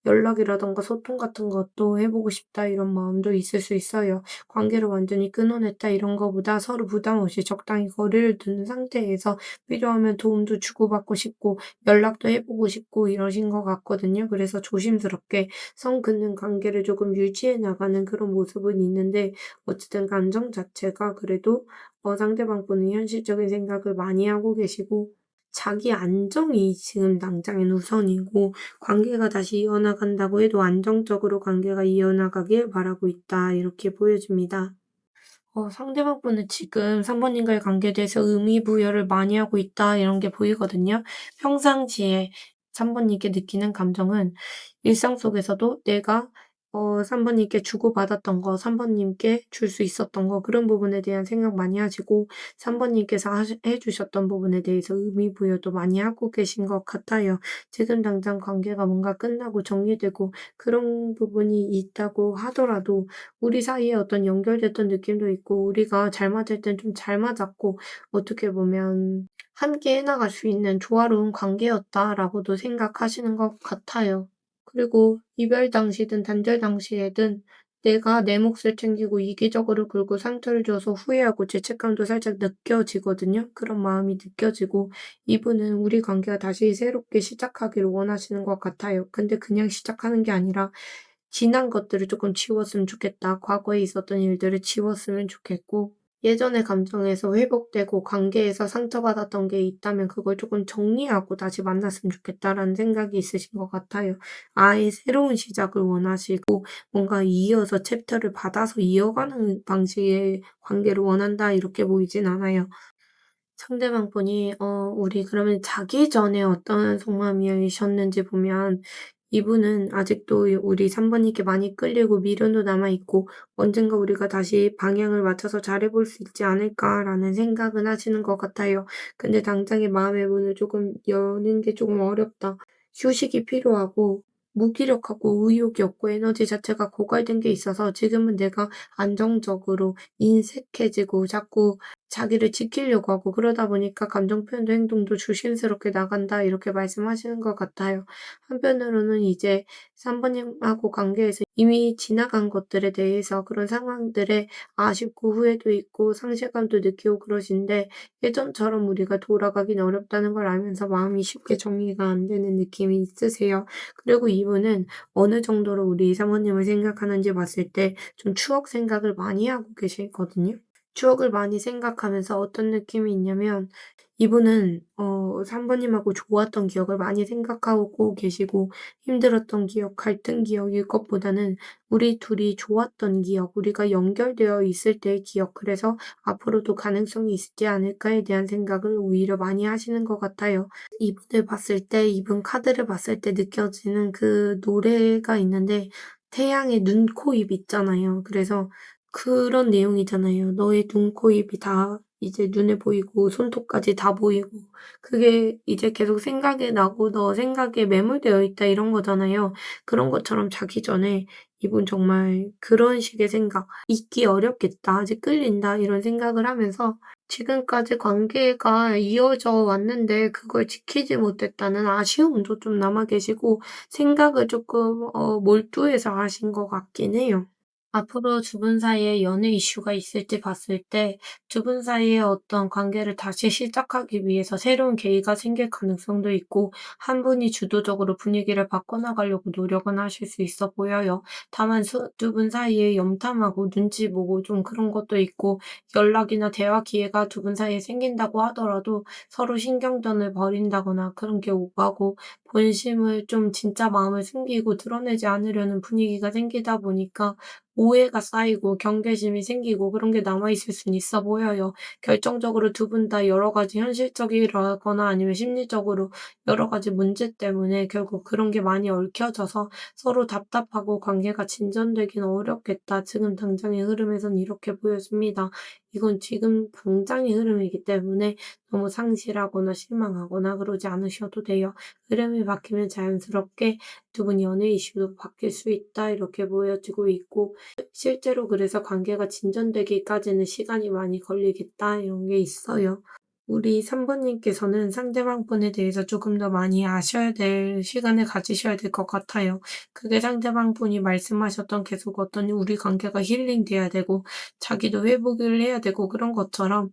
연락이라든가 소통 같은 것도 해 보고 싶다 이런 마음도 있을 수 있어요. 관계를 완전히 끊어냈다 이런 거보다 서로 부담 없이 적당히 거리를 두는 상태에서 필요하면 도움도 주고받고 싶고 연락도 해 보고 싶고 이러신 것 같거든요. 그래서 조심스럽게 선 긋는 관계를 조금 유지해 나가는 그런 모습은 있는데 어쨌든 감정 자체가 그래도 상대방 분은 현실적인 생각을 많이 하고 계시고 자기 안정이 지금 당장엔 우선이고 관계가 다시 이어나간다고 해도 안정적으로 관계가 이어나가길 바라고 있다. 이렇게 보여집니다. 상대방 분은 지금 3 번님과의 관계에 대해서 의미 부여를 많이 하고 있다. 이런 게 보이거든요. 평상시에 3 번님께 느끼는 감정은 일상 속에서도 내가 3 번님께 주고받았던 거, 3 번님께 줄 수 있었던 거 그런 부분에 대한 생각 많이 하시고 3 번님께서 해 주셨던 부분에 대해서 의미 부여도 많이 하고 계신 것 같아요. 지금 당장 관계가 뭔가 끝나고 정리되고 그런 부분이 있다고 하더라도 우리 사이에 어떤 연결됐던 느낌도 있고 우리가 잘 맞을 땐 좀 잘 맞았고 어떻게 보면 '함께 해 나갈 수 있는 조화로운 관계였다.'라고도 생각하시는 것 같아요. 그리고 이별 당시든 단절 당시에든 내가 내 몫을 챙기고 이기적으로 굴고 상처를 줘서 후회하고 죄책감도 살짝 느껴지거든요. 그런 마음이 느껴지고 이분은 우리 관계가 다시 새롭게 시작하기를 원하시는 것 같아요. 근데 그냥 시작하는 게 아니라 지난 것들을 조금 지웠으면 좋겠다. 과거에 있었던 일들을 지웠으면 좋겠고 예전의 감정에서 회복되고 관계에서 상처받았던 게 있다면 그걸 조금 정리하고 다시 만났으면 좋겠다라는 생각이 있으신 것 같아요. 아예 새로운 시작을 원하시고 뭔가 이어서 챕터를 받아서 이어가는 방식의 관계를 원한다 이렇게 보이진 않아요. 상대방 분이 우리 그러면 자기 전에 어떤 속마음이셨는지 보면 이분은 아직도 우리 3 번님께 많이 끌리고 미련도 남아 있고 '언젠가 우리가 다시 방향을 맞춰서 잘해 볼 수 있지 않을까.'라는 생각은 하시는 것 같아요. 근데 당장의 마음의 문을 조금 여는 게 조금 어렵다. 휴식이 필요하고 무기력하고 의욕이 없고 에너지 자체가 고갈된 게 있어서 지금은 내가 안정적으로 인색해지고 자꾸 자기를 지키려고 하고 그러다 보니까 감정 표현도 행동도 조심스럽게 나간다 이렇게 말씀하시는 것 같아요. 한편으로는 이제 3 번님하고 관계에서 이미 지나간 것들에 대해서 그런 상황들에 아쉽고 후회도 있고 상실감도 느끼고 그러신데 예전처럼 우리가 돌아가긴 어렵다는 걸 알면서 마음이 쉽게 정리가 안 되는 느낌이 있으세요. 그리고 이분은 어느 정도로 우리 사모님을 생각하는지 봤을 때 좀 추억 생각을 많이 하고 계시거든요. 추억을 많이 생각하면서 어떤 느낌이 있냐면 이분은 3 번님하고 좋았던 기억을 많이 생각하고 계시고 힘들었던 기억, 갈등 기억일 것보다는 우리 둘이 좋았던 기억, 우리가 연결되어 있을 때의 기억, 그래서 '앞으로도 가능성이 있지 않을까.'에 대한 생각을 오히려 많이 하시는 것 같아요. 이분을 봤을 때 이분 카드를 봤을 때 느껴지는 그 노래가 있는데 태양의 눈, 코, 입 있잖아요. 그래서 그런 내용이잖아요. "너의 눈, 코, 입이 다 이제 눈에 보이고 손톱까지 다 보이고 그게 이제 계속 생각이 나고 너 생각에 매몰되어 있다." 이런 거잖아요. 그런 것처럼 자기 전에 이분 정말 그런 식의 생각 '잊기 어렵겠다. 아직 끌린다.' 이런 생각을 하면서 지금까지 관계가 이어져 왔는데 그걸 지키지 못했다는 아쉬움도 좀 남아 계시고 생각을 조금 몰두해서 하신 것 같긴 해요. 앞으로 두 분 사이에 연애 이슈가 있을지 봤을 때 두 분 사이의 어떤 관계를 다시 시작하기 위해서 새로운 계기가 생길 가능성도 있고 한 분이 주도적으로 분위기를 바꿔나가려고 노력은 하실 수 있어 보여요. 다만 두 분 사이에 염탐하고 눈치 보고 좀 그런 것도 있고 연락이나 대화 기회가 두 분 사이에 생긴다고 하더라도 서로 신경전을 벌인다거나 그런 게 오가고 본심을 좀 진짜 마음을 숨기고 드러내지 않으려는 분위기가 생기다 보니까 오해가 쌓이고 경계심이 생기고 그런 게 남아있을 수는 있어 보여요. 결정적으로 두 분 다 여러 가지 현실적이라거나 아니면 심리적으로 여러 가지 문제 때문에 결국 그런 게 많이 얽혀져서 서로 답답하고 관계가 진전되기는 어렵겠다. 지금 당장의 흐름에선 이렇게 보여집니다. 이건 지금 당장의 흐름이기 때문에 너무 상실하거나 실망하거나 그러지 않으셔도 돼요. 흐름이 바뀌면 자연스럽게 두 분 연애 이슈도 바뀔 수 있다. 이렇게 보여지고 있고 실제로 그래서 관계가 진전되기까지는 시간이 많이 걸리겠다 이런 게 있어요. 우리 3 번님께서는 상대방 분에 대해서 조금 더 많이 아셔야 될 시간을 가지셔야 될 것 같아요. 그게 상대방 분이 말씀하셨던 계속 어떤 우리 관계가 힐링돼야 되고 자기도 회복을 해야 되고 그런 것처럼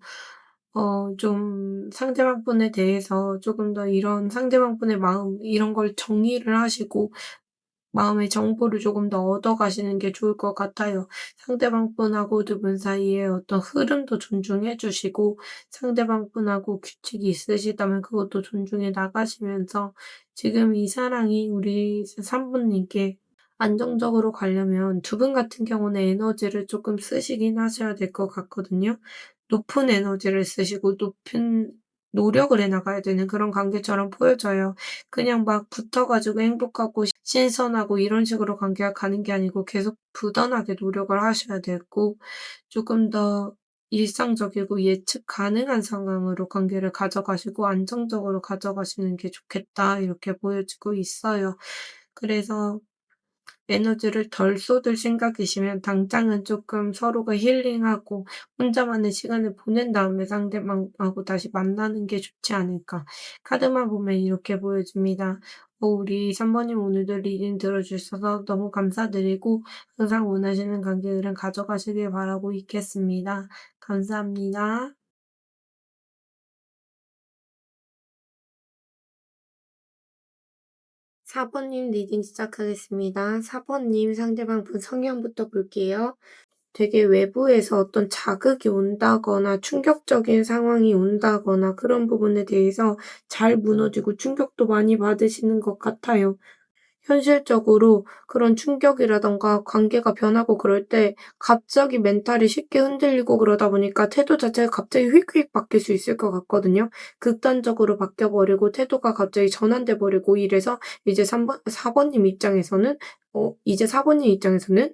좀 상대방 분에 대해서 조금 더 이런 상대방 분의 마음 이런 걸 정리를 하시고 마음의 정보를 조금 더 얻어가시는 게 좋을 것 같아요. 상대방 분하고 두 분 사이에 어떤 흐름도 존중해 주시고 상대방 분하고 규칙이 있으시다면 그것도 존중해 나가시면서 지금 이 사랑이 우리 산부님께 안정적으로 가려면 두 분 같은 경우는 에너지를 조금 쓰시긴 하셔야 될 것 같거든요. 높은 에너지를 쓰시고 높은 노력을 해 나가야 되는 그런 관계처럼 보여져요. 그냥 막 붙어 가지고 행복하고 신선하고 이런 식으로 관계가 가는 게 아니고 계속 부단하게 노력을 하셔야 되고 조금 더 일상적이고 예측 가능한 상황으로 관계를 가져가시고 안정적으로 가져가시는 게 좋겠다 이렇게 보여지고 있어요. 그래서 에너지를 덜 쏟을 생각이시면 당장은 조금 서로가 힐링하고 혼자만의 시간을 보낸 다음에 상대방하고 다시 만나는 게 좋지 않을까. 카드만 보면 이렇게 보여집니다. 우리 3 번님 오늘도 리딩 들어 주셔서 너무 감사드리고 항상 원하시는 관계들은 가져가시길 바라고 있겠습니다. 감사합니다. 4 번님 리딩 시작하겠습니다. 4 번님 상대방 분 성향부터 볼게요. 되게 외부에서 어떤 자극이 온다거나 충격적인 상황이 온다거나 그런 부분에 대해서 잘 무너지고 충격도 많이 받으시는 것 같아요. 현실적으로 그런 충격이라든가 관계가 변하고 그럴 때 갑자기 멘탈이 쉽게 흔들리고 그러다 보니까 태도 자체가 갑자기 휙휙 바뀔 수 있을 것 같거든요. 극단적으로 바뀌어 버리고 태도가 갑자기 전환돼 버리고 이래서 이제 3번 4 번님 입장에서는 이제 4 번님 입장에서는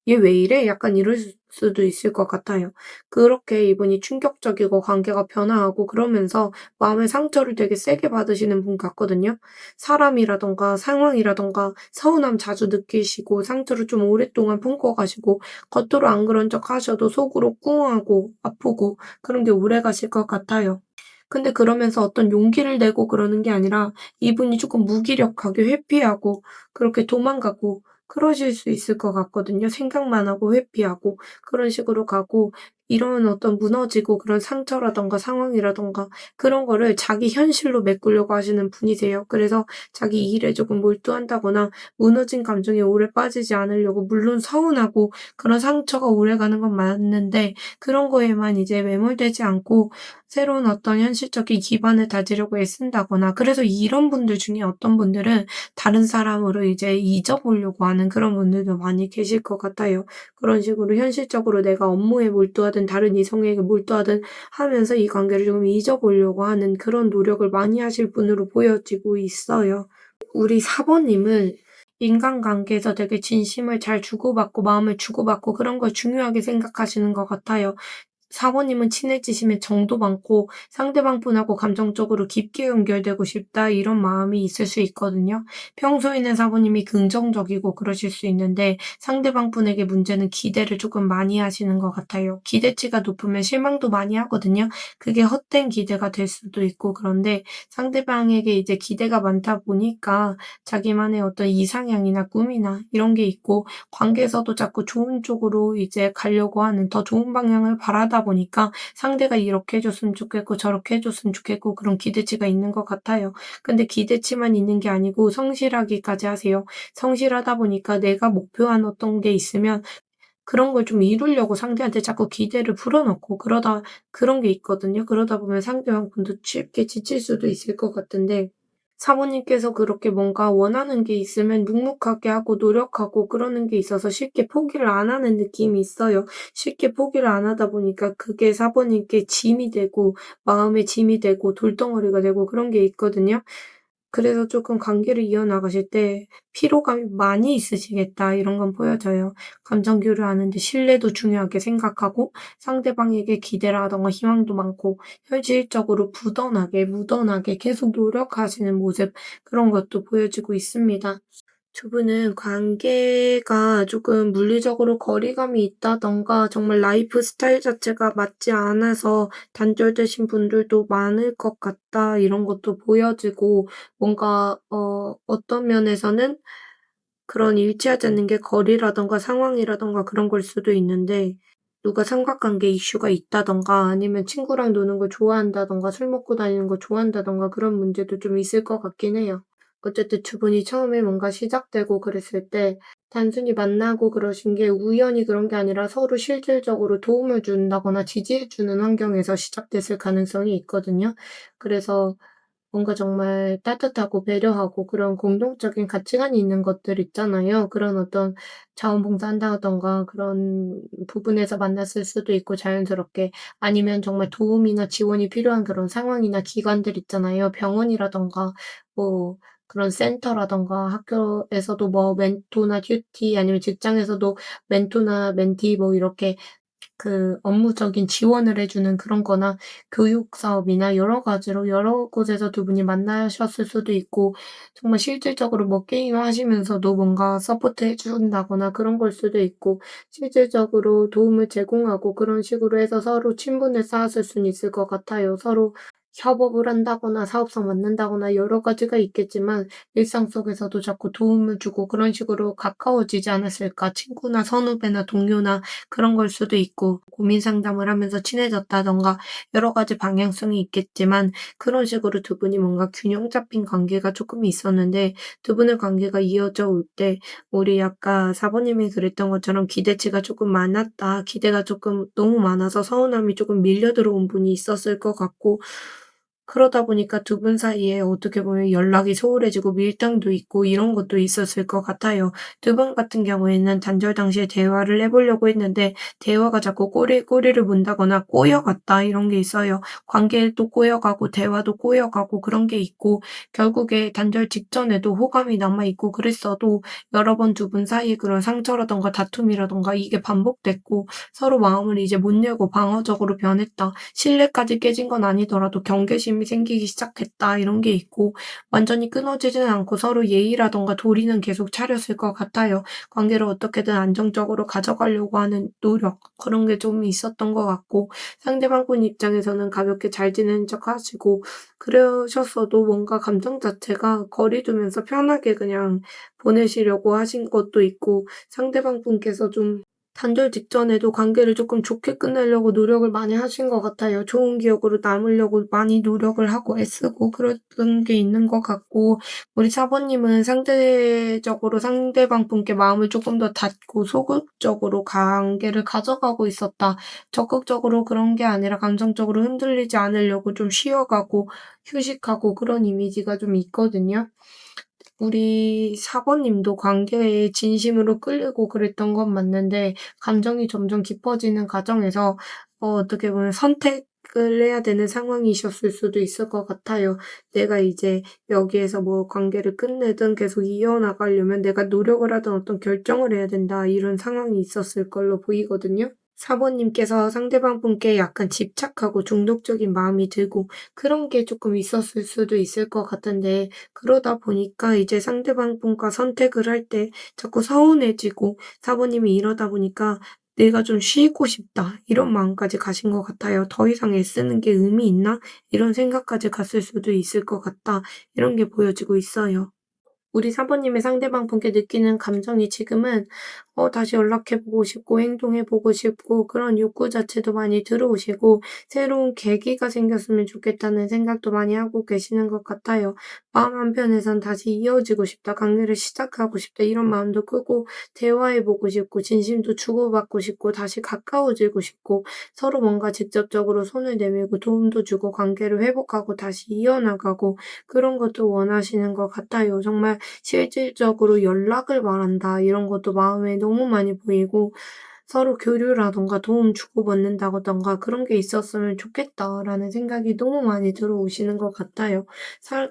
'얘 왜 이래?' 약간 이럴 수도 있을 것 같아요. 그렇게 이분이 충격적이고 관계가 변화하고 그러면서 마음의 상처를 되게 세게 받으시는 분 같거든요. 사람이라든가 상황이라든가 서운함 자주 느끼시고 상처를 좀 오랫동안 품고 가시고 겉으로 안 그런 척 하셔도 속으로 꿍하고 아프고 그런 게 오래가실 것 같아요. 근데 그러면서 어떤 용기를 내고 그러는 게 아니라 이분이 조금 무기력하게 회피하고 그렇게 도망가고 그러실 수 있을 것 같거든요. 생각만 하고 회피하고 그런 식으로 가고 이런 어떤 무너지고 그런 상처라든가 상황이라든가 그런 거를 자기 현실로 메꾸려고 하시는 분이세요. 그래서 자기 일에 조금 몰두한다거나 무너진 감정에 오래 빠지지 않으려고, 물론 서운하고 그런 상처가 오래가는 건 맞는데 그런 거에만 이제 매몰되지 않고 새로운 어떤 현실적인 기반을 다지려고 애쓴다거나, 그래서 이런 분들 중에 어떤 분들은 다른 사람으로 이제 잊어보려고 하는 그런 분들도 많이 계실 것 같아요. 그런 식으로 현실적으로 내가 업무에 몰두하든 다른 이성에게 몰두하든 하면서 이 관계를 좀 잊어보려고 하는 그런 노력을 많이 하실 분으로 보여지고 있어요. 우리 4 번님은 인간관계에서 되게 진심을 잘 주고받고 마음을 주고받고 그런 걸 중요하게 생각하시는 것 같아요. 4 번님은 친해지시면 정도 많고 상대방 분하고 감정적으로 깊게 연결되고 싶다, 이런 마음이 있을 수 있거든요. 평소에는 4 번님이 긍정적이고 그러실 수 있는데 상대방 분에게 문제는 기대를 조금 많이 하시는 것 같아요. 기대치가 높으면 실망도 많이 하거든요. 그게 헛된 기대가 될 수도 있고, 그런데 상대방에게 이제 기대가 많다 보니까 자기만의 어떤 이상향이나 꿈이나 이런 게 있고, 관계에서도 자꾸 좋은 쪽으로 이제 가려고 하는, 더 좋은 방향을 바라다 보니까 상대가 이렇게 해 줬으면 좋겠고 저렇게 해 줬으면 좋겠고 그런 기대치가 있는 것 같아요. 근데 기대치만 있는 게 아니고 성실하기까지 하세요. 성실하다 보니까 내가 목표한 어떤 게 있으면 그런 걸 좀 이루려고 상대한테 자꾸 기대를 불어넣고, 그러다 그런 게 있거든요. 그러다 보면 상대방 분도 쉽게 지칠 수도 있을 것 같은데, 사모님께서 그렇게 뭔가 원하는 게 있으면 묵묵하게 하고 노력하고 그러는 게 있어서 쉽게 포기를 안 하는 느낌이 있어요. 쉽게 포기를 안 하다 보니까 그게 사모님께 짐이 되고 마음의 짐이 되고 돌덩어리가 되고 그런 게 있거든요. 그래서 조금 관계를 이어나가실 때 피로감이 많이 있으시겠다, 이런 건 보여져요. 감정 교류하는 데 신뢰도 중요하게 생각하고 상대방에게 기대를 하던가 희망도 많고 현실적으로 부단하게 무던하게 계속 노력하시는 모습, 그런 것도 보여지고 있습니다. 두 분은 관계가 조금 물리적으로 거리감이 있다든가 정말 라이프 스타일 자체가 맞지 않아서 단절되신 분들도 많을 것 같다, 이런 것도 보여지고, 뭔가 어떤 면에서는 그런 일치하지 않는 게 거리라든가 상황이라든가 그런 걸 수도 있는데, 누가 삼각관계 이슈가 있다든가 아니면 친구랑 노는 걸 좋아한다든가 술 먹고 다니는 걸 좋아한다든가 그런 문제도 좀 있을 것 같긴 해요. 어쨌든 두 분이 처음에 뭔가 시작되고 그랬을 때 단순히 만나고 그러신 게 우연히 그런 게 아니라 서로 실질적으로 도움을 준다거나 지지해 주는 환경에서 시작됐을 가능성이 있거든요. 그래서 뭔가 정말 따뜻하고 배려하고 그런 공동적인 가치관이 있는 것들 있잖아요. 그런 어떤 자원봉사한다든가 그런 부분에서 만났을 수도 있고 자연스럽게, 아니면 정말 도움이나 지원이 필요한 그런 상황이나 기관들 있잖아요. 병원이라든가 뭐 그런 센터라든가 학교에서도 뭐 멘토나 튜티, 아니면 직장에서도 멘토나 멘티 뭐 이렇게 그 업무적인 지원을 해 주는 그런 거나 교육 사업이나 여러 가지로 여러 곳에서 두 분이 만나셨을 수도 있고, 정말 실질적으로 뭐 게임하시면서도 뭔가 서포트해 준다거나 그런 걸 수도 있고, 실질적으로 도움을 제공하고 그런 식으로 해서 서로 친분을 쌓았을 수는 있을 것 같아요. 서로 협업을 한다거나 사업성 만난다거나 여러 가지가 있겠지만 일상 속에서도 자꾸 도움을 주고 그런 식으로 가까워지지 않았을까. 친구나 선후배나 동료나 그런 걸 수도 있고, 고민 상담을 하면서 친해졌다든가 여러 가지 방향성이 있겠지만, 그런 식으로 두 분이 뭔가 균형 잡힌 관계가 조금 있었는데 두 분의 관계가 이어져 올 때 우리 아까 사모님이 그랬던 것처럼 기대치가 조금 많았다, 기대가 조금 너무 많아서 서운함이 조금 밀려 들어온 분이 있었을 것 같고, 그러다 보니까 두 분 사이에 어떻게 보면 연락이 소홀해지고 밀당도 있고 이런 것도 있었을 것 같아요. 두 분 같은 경우에는 단절 당시에 대화를 해 보려고 했는데 대화가 자꾸 꼬리를 문다거나 꼬여갔다, 이런 게 있어요. 관계도 꼬여가고 대화도 꼬여가고 그런 게 있고, 결국에 단절 직전에도 호감이 남아 있고 그랬어도 여러 번 두 분 사이에 그런 상처라든가 다툼이라든가 이게 반복됐고 서로 마음을 이제 못 열고 방어적으로 변했다. 신뢰까지 깨진 건 아니더라도 경계심이 생기기 시작했다, 이런 게 있고, 완전히 끊어지지는 않고 서로 예의라든가 도리는 계속 차렸을 것 같아요. 관계를 어떻게든 안정적으로 가져가려고 하는 노력, 그런 게 좀 있었던 것 같고, 상대방 분 입장에서는 가볍게 잘 지내는 척 하시고 그러셨어도 뭔가 감정 자체가 거리 두면서 편하게 그냥 보내시려고 하신 것도 있고, 상대방 분께서 좀 단절 직전에도 관계를 조금 좋게 끝내려고 노력을 많이 하신 것 같아요. 좋은 기억으로 남으려고 많이 노력을 하고 애쓰고 그랬던 게 있는 것 같고, 우리 사모님은 상대적으로 상대방 분께 마음을 조금 더 닫고 소극적으로 관계를 가져가고 있었다. 적극적으로 그런 게 아니라 감정적으로 흔들리지 않으려고 좀 쉬어가고 휴식하고 그런 이미지가 좀 있거든요. 우리 사모님도 관계에 진심으로 끌리고 그랬던 건 맞는데, 감정이 점점 깊어지는 과정에서 어떻게 보면 선택을 해야 되는 상황이셨을 수도 있을 것 같아요. 내가 이제 여기에서 뭐 관계를 끝내든 계속 이어나가려면 내가 노력을 하든 어떤 결정을 해야 된다, 이런 상황이 있었을 걸로 보이거든요. 사모님께서 상대방 분께 약간 집착하고 중독적인 마음이 들고 그런 게 조금 있었을 수도 있을 것 같은데, 그러다 보니까 이제 상대방 분과 선택을 할 때 자꾸 서운해지고, 사모님이 이러다 보니까 '내가 좀 쉬고 싶다.' 이런 마음까지 가신 것 같아요. '더 이상 애쓰는 게 의미 있나?' 이런 생각까지 갔을 수도 있을 것 같다. 이런 게 보여지고 있어요. 우리 사모님의 상대방 분께 느끼는 감정이 지금은 다시 연락해 보고 싶고 행동해 보고 싶고 그런 욕구 자체도 많이 들어오시고, 새로운 계기가 생겼으면 좋겠다는 생각도 많이 하고 계시는 것 같아요. 마음 한편에선 '다시 이어지고 싶다. 관계를 시작하고 싶다.' 이런 마음도 크고, 대화해 보고 싶고 진심도 주고받고 싶고 다시 가까워지고 싶고, 서로 뭔가 직접적으로 손을 내밀고 도움도 주고 관계를 회복하고 다시 이어나가고, 그런 것도 원하시는 것 같아요. 정말 실질적으로 연락을 말한다, 이런 것도 마음에 너무 많이 보이고, 서로 교류라든가 도움 주고받는다든가 그런 게 있었으면 좋겠다라는 생각이 너무 많이 들어오시는 것 같아요.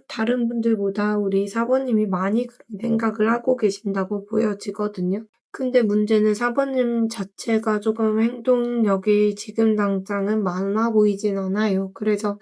다른 분들보다 우리 사모님이 많이 그런 생각을 하고 계신다고 보여지거든요. 근데 문제는 사모님 자체가 조금 행동력이 지금 당장은 많아 보이진 않아요. 그래서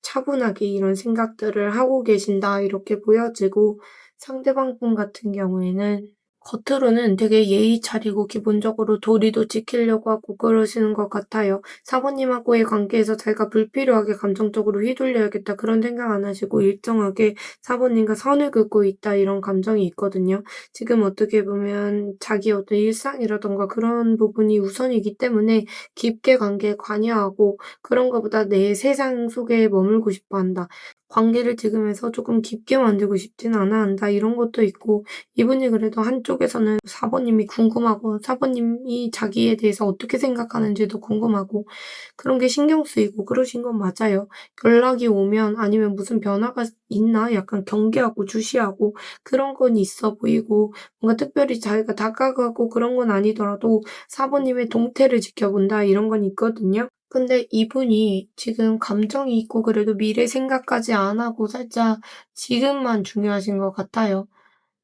차분하게 이런 생각들을 하고 계신다, 이렇게 보여지고, 상대방 분 같은 경우에는 겉으로는 되게 예의 차리고 기본적으로 도리도 지키려고 하고 그러시는 것 같아요. 사모님하고의 관계에서 자기가 불필요하게 감정적으로 휘둘려야겠다, 그런 생각 안 하시고 일정하게 사모님과 선을 긋고 있다, 이런 감정이 있거든요. 지금 어떻게 보면 자기 어떤 일상이라든가 그런 부분이 우선이기 때문에 깊게 관계에 관여하고, 그런 것보다 내 세상 속에 머물고 싶어 한다. 관계를 지금에서 조금 깊게 만들고 싶진 않아 한다, 이런 것도 있고, 이분이 그래도 한쪽에서는 사모님이 궁금하고 사모님이 자기에 대해서 어떻게 생각하는지도 궁금하고, 그런 게 신경 쓰이고 그러신 건 맞아요. 연락이 오면 아니면 무슨 변화가 있나 약간 경계하고 주시하고 그런 건 있어 보이고, 뭔가 특별히 자기가 다가가고 그런 건 아니더라도 사모님의 동태를 지켜본다, 이런 건 있거든요. 근데 이분이 지금 감정이 있고 그래도 미래 생각까지 안 하고 살짝 지금만 중요하신 것 같아요.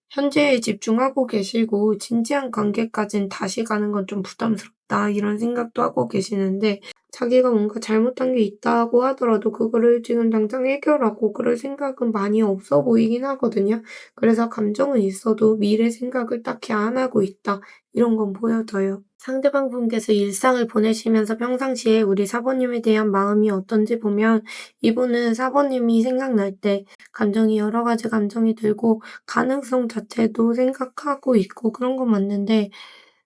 현재에 집중하고 계시고 진지한 관계까진 다시 가는 건 좀 부담스럽다, 이런 생각도 하고 계시는데, 자기가 뭔가 잘못한 게 있다고 하더라도 그거를 지금 당장 해결하고 그럴 생각은 많이 없어 보이긴 하거든요. 그래서 감정은 있어도 미래 생각을 딱히 안 하고 있다, 이런 건 보여져요. 상대방 분께서 일상을 보내시면서 평상시에 우리 사모님에 대한 마음이 어떤지 보면, 이분은 사모님이 생각날 때 감정이 여러 가지 감정이 들고 가능성 자체도 생각하고 있고 그런 건 맞는데,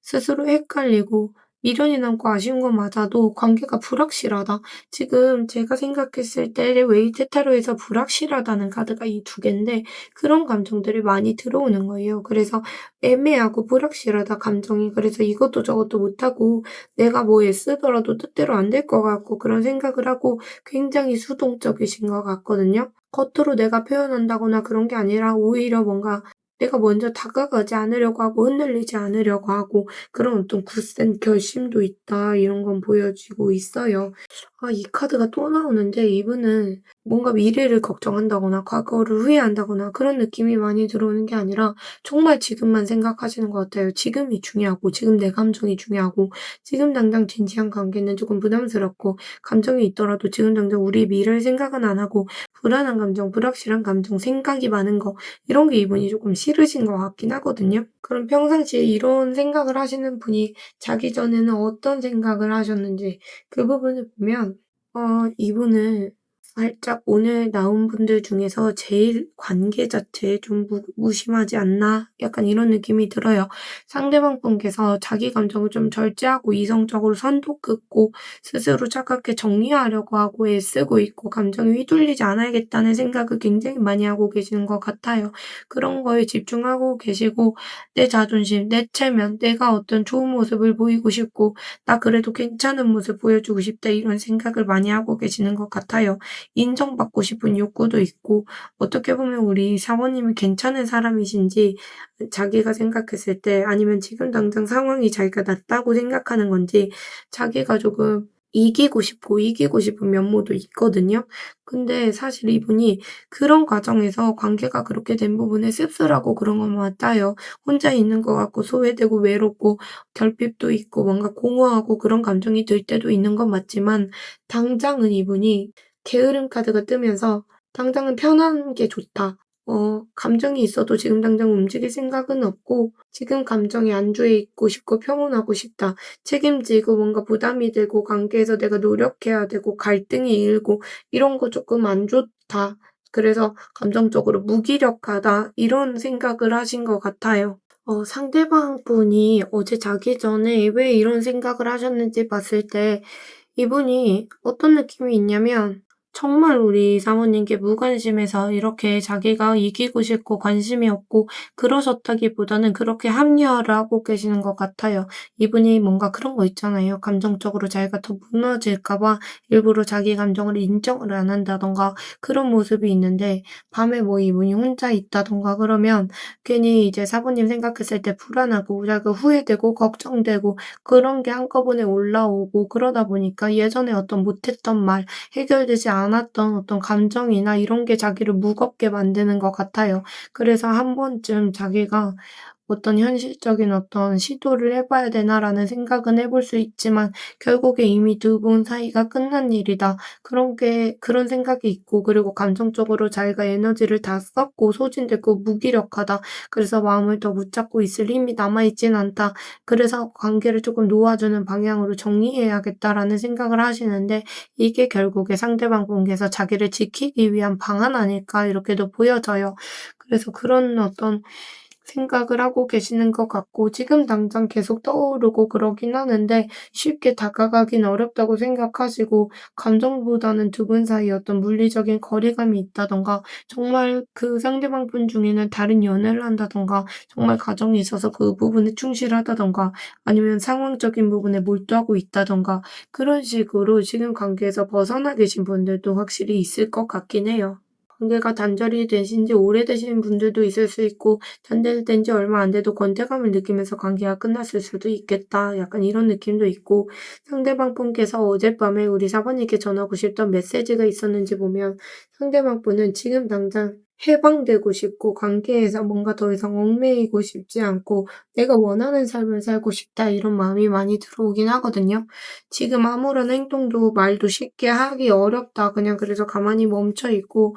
스스로 헷갈리고 미련이 남고 아쉬운 건 맞아도 관계가 불확실하다. 지금 제가 생각했을 때 웨이트 타로에서 불확실하다는 카드가 이 두 개인데, 그런 감정들이 많이 들어오는 거예요. 그래서 애매하고 불확실하다 감정이. 그래서 이것도 저것도 못하고 내가 뭐 애쓰더라도 뜻대로 안 될 것 같고 그런 생각을 하고 굉장히 수동적이신 것 같거든요. 겉으로 내가 표현한다거나 그런 게 아니라 오히려 뭔가 내가 먼저 다가가지 않으려고 하고 흔들리지 않으려고 하고 그런 어떤 굳센 결심도 있다, 이런 건 보여지고 있어요. 이 카드가 또 나오는데, 이분은 뭔가 미래를 걱정한다거나 과거를 후회한다거나 그런 느낌이 많이 들어오는 게 아니라 정말 지금만 생각하시는 것 같아요. 지금이 중요하고 지금 내 감정이 중요하고, 지금 당장 진지한 관계는 조금 부담스럽고, 감정이 있더라도 지금 당장 우리 미래를 생각은 안 하고 불안한 감정, 불확실한 감정, 생각이 많은 거, 이런 게 이분이 조금 싫으신 것 같긴 하거든요. 그럼 평상시에 이런 생각을 하시는 분이 자기 전에는 어떤 생각을 하셨는지 그 부분을 보면, 이분은 살짝 오늘 나온 분들 중에서 제일 관계 자체에 좀 무심하지 않나? 약간 이런 느낌이 들어요. 상대방 분께서 자기 감정을 좀 절제하고 이성적으로 선도 긋고 스스로 차갑게 정리하려고 하고 애쓰고 있고 감정에 휘둘리지 않아야겠다는 생각을 굉장히 많이 하고 계시는 것 같아요. 그런 거에 집중하고 계시고 내 자존심, 내 체면, 내가 어떤 좋은 모습을 보이고 싶고 나 그래도 괜찮은 모습 보여주고 싶다 이런 생각을 많이 하고 계시는 것 같아요. 인정받고 싶은 욕구도 있고 어떻게 보면 우리 사모님이 괜찮은 사람이신지 자기가 생각했을 때 아니면 지금 당장 상황이 자기가 낫다고 생각하는 건지 자기가 조금 이기고 싶은 면모도 있거든요. 근데 사실 이분이 그런 과정에서 관계가 그렇게 된 부분에 씁쓸하고 그런 것 같아요. 혼자 있는 것 같고 소외되고 외롭고 결핍도 있고 뭔가 공허하고 그런 감정이 들 때도 있는 건 맞지만 당장은 이분이 게으름 카드가 뜨면서 당장은 편한 게 좋다. 감정이 있어도 지금 당장 움직일 생각은 없고 지금 감정의 안주해 있고 싶고 평온하고 싶다. 책임지고 뭔가 부담이 되고 관계에서 내가 노력해야 되고 갈등이 일고 이런 거 조금 안 좋다. 그래서 감정적으로 무기력하다. 이런 생각을 하신 것 같아요. 상대방 분이 어제 자기 전에 왜 이런 생각을 하셨는지 봤을 때 이분이 어떤 느낌이 있냐면 정말 우리 사모님께 무관심해서 이렇게 자기가 이기고 싶고 관심이 없고 그러셨다기보다는 그렇게 합리화를 하고 계시는 것 같아요. 이분이 뭔가 그런 거 있잖아요. 감정적으로 자기가 더 무너질까 봐 일부러 자기 감정을 인정을 안 한다든가 그런 모습이 있는데 밤에 뭐 이분이 혼자 있다든가 그러면 괜히 이제 사모님 생각했을 때 불안하고 자기가 후회되고 걱정되고 그런 게 한꺼번에 올라오고 그러다 보니까 예전에 어떤 못했던 말, 해결되지 않았던 어떤 감정이나 이런 게 자기를 무겁게 만드는 것 같아요. 그래서 한 번쯤 자기가 어떤 현실적인 어떤 '시도를 해 봐야 되나.'라는 생각은 해볼 수 있지만 결국에 이미 두 분 사이가 끝난 일이다. 그런 생각이 있고 그리고 감정적으로 자기가 에너지를 다 썼고 소진됐고 무기력하다. 그래서 마음을 더 붙잡고 있을 힘이 남아 있진 않다. 그래서 '관계를 조금 놓아주는 방향으로 정리해야겠다.'라는 생각을 하시는데 이게 결국에 상대방 분께서 자기를 지키기 위한 방안 아닐까 이렇게도 보여져요. 그래서 그런 어떤 생각을 하고 계시는 것 같고 지금 당장 계속 떠오르고 그러긴 하는데 쉽게 다가가긴 어렵다고 생각하시고 감정보다는 두 분 사이에 어떤 물리적인 거리감이 있다든가 정말 그 상대방 분 중에는 다른 연애를 한다든가 정말 가정이 있어서 그 부분에 충실하다든가 아니면 상황적인 부분에 몰두하고 있다든가 그런 식으로 지금 관계에서 벗어나 계신 분들도 확실히 있을 것 같긴 해요. 관계가 단절이 되신 지 오래되신 분들도 있을 수 있고 단절된 지 얼마 안 돼도 권태감을 느끼면서 관계가 끝났을 수도 있겠다. 약간 이런 느낌도 있고 상대방 분께서 어젯밤에 우리 사모님께 전하고 싶던 메시지가 있었는지 보면 상대방 분은 지금 당장 해방되고 싶고 관계에서 뭔가 더 이상 얽매이고 싶지 않고 내가 원하는 삶을 살고 싶다 이런 마음이 많이 들어오긴 하거든요. 지금 아무런 행동도 말도 쉽게 하기 어렵다. 그냥 그래서 가만히 멈춰 있고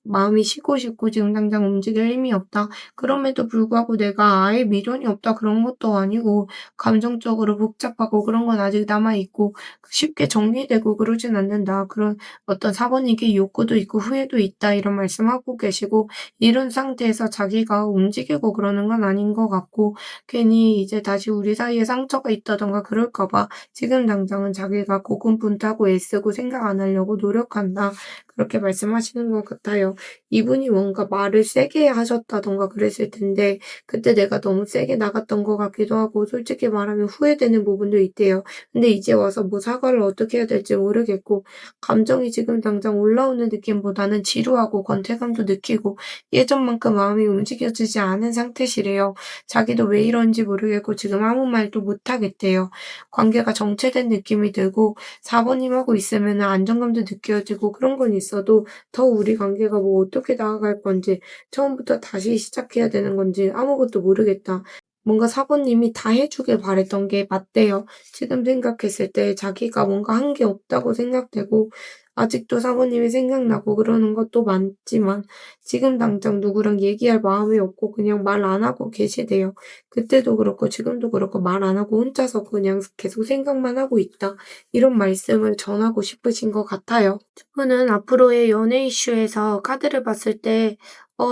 마음이 쉬고 싶고 지금 당장 움직일 힘이 없다. 그럼에도 불구하고 내가 아예 미련이 없다 그런 것도 아니고 감정적으로 복잡하고 그런 건 아직 남아 있고 쉽게 정리되고 그러진 않는다. 그런 어떤 사번이게 욕구도 있고 후회도 있다 이런 말씀하고 계시고 이런 상태에서 자기가 움직이고 그러는 건 아닌 것 같고 괜히 이제 다시 우리 사이에 상처가 있다든가 그럴까 봐 지금 당장은 자기가 고군분투하고 애쓰고 생각 안 하려고 노력한다. 그렇게 말씀하시는 것 같아요. 이분이 뭔가 말을 세게 하셨다든가 그랬을 텐데 그때 내가 너무 세게 나갔던 것 같기도 하고 솔직히 말하면 후회되는 부분도 있대요. 근데 이제 와서 뭐 사과를 어떻게 해야 될지 모르겠고 감정이 지금 당장 올라오는 느낌보다는 지루하고 권태감도 느끼고 예전만큼 마음이 움직여지지 않은 상태시래요. 자기도 왜 이런지 모르겠고 지금 아무 말도 못 하겠대요. 관계가 정체된 느낌이 들고 사모님하고 있으면 안정감도 느껴지고 그런 건 있어도 더 우리 관계가 뭐 어떻게 나아갈 건지 처음부터 다시 시작해야 되는 건지 아무것도 모르겠다. 뭔가 사모님이 다 해주길 바랬던 게 맞대요. 지금 생각했을 때 자기가 뭔가 한 게 없다고 생각되고 아직도 사모님이 생각나고 그러는 것도 많지만 지금 당장 누구랑 얘기할 마음이 없고 그냥 말 안 하고 계시대요. 그때도 그렇고 지금도 그렇고 말 안 하고 혼자서 그냥 계속 생각만 하고 있다. 이런 말씀을 전하고 싶으신 것 같아요. 두 분은 앞으로의 연애 이슈에서 카드를 봤을 때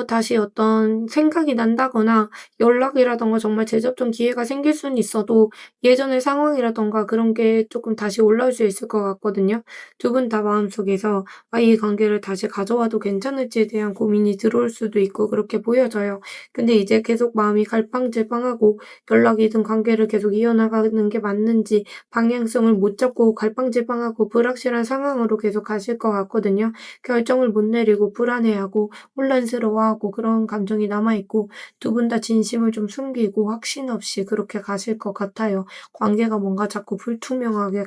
다시 어떤 생각이 난다거나 연락이라든가 정말 재접점 기회가 생길 수는 있어도 예전의 상황이라든가 그런 게 조금 다시 올라올 수 있을 것 같거든요. 두 분 다 마음속에서 이 관계를 다시 가져와도 괜찮을지에 대한 고민이 들어올 수도 있고 그렇게 보여져요. 근데 이제 계속 마음이 갈팡질팡하고 연락이든 관계를 계속 이어나가는 게 맞는지 방향성을 못 잡고 갈팡질팡하고 불확실한 상황으로 계속 가실 것 같거든요. 결정을 못 내리고 불안해하고 혼란스러워하고 그런 감정이 남아있고 두 분 다 진심을 좀 숨기고 확신 없이 그렇게 가실 것 같아요. 관계가 뭔가 자꾸 불투명하게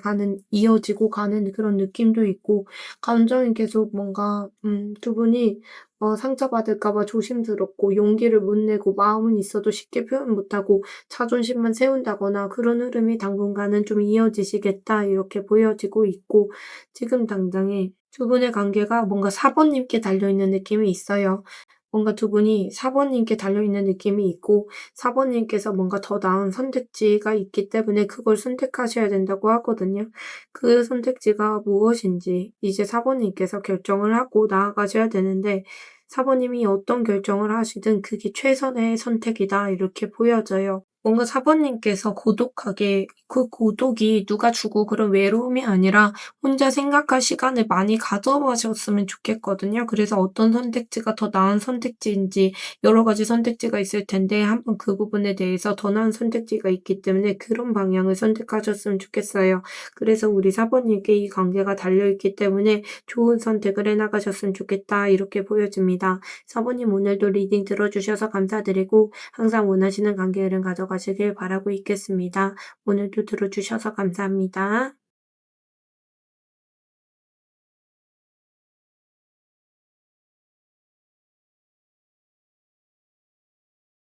이어지고 가는 그런 느낌도 있고 감정이 계속 뭔가 두 분이 상처받을까 봐 조심스럽고 용기를 못 내고 마음은 있어도 쉽게 표현 못하고 자존심만 세운다거나 그런 흐름이 당분간은 좀 이어지시겠다 이렇게 보여지고 있고 지금 당장에 두 분의 관계가 뭔가 사번님께 달려있는 느낌이 있어요. 뭔가 두 분이 사번님께 달려있는 느낌이 있고 사번님께서 뭔가 더 나은 선택지가 있기 때문에 그걸 선택하셔야 된다고 하거든요. 그 선택지가 무엇인지 이제 사번님께서 결정을 하고 나아가셔야 되는데 사번님이 어떤 결정을 하시든 그게 최선의 선택이다 이렇게 보여져요. 뭔가 사번님께서 고독하게 그 고독이 누가 주고 그런 외로움이 아니라 혼자 생각할 시간을 많이 가져보셨으면 좋겠거든요. 그래서 어떤 선택지가 더 나은 선택지인지 여러 가지 선택지가 있을 텐데 한번 그 부분에 대해서 더 나은 선택지가 있기 때문에 그런 방향을 선택하셨으면 좋겠어요. 그래서 우리 사번님께 이 관계가 달려있기 때문에 좋은 선택을 해나가셨으면 좋겠다 이렇게 보여집니다. 사번님 오늘도 리딩 들어주셔서 감사드리고 항상 원하시는 관계를 가져가시길 바라고 있겠습니다. 오늘도 들어주셔서 감사합니다.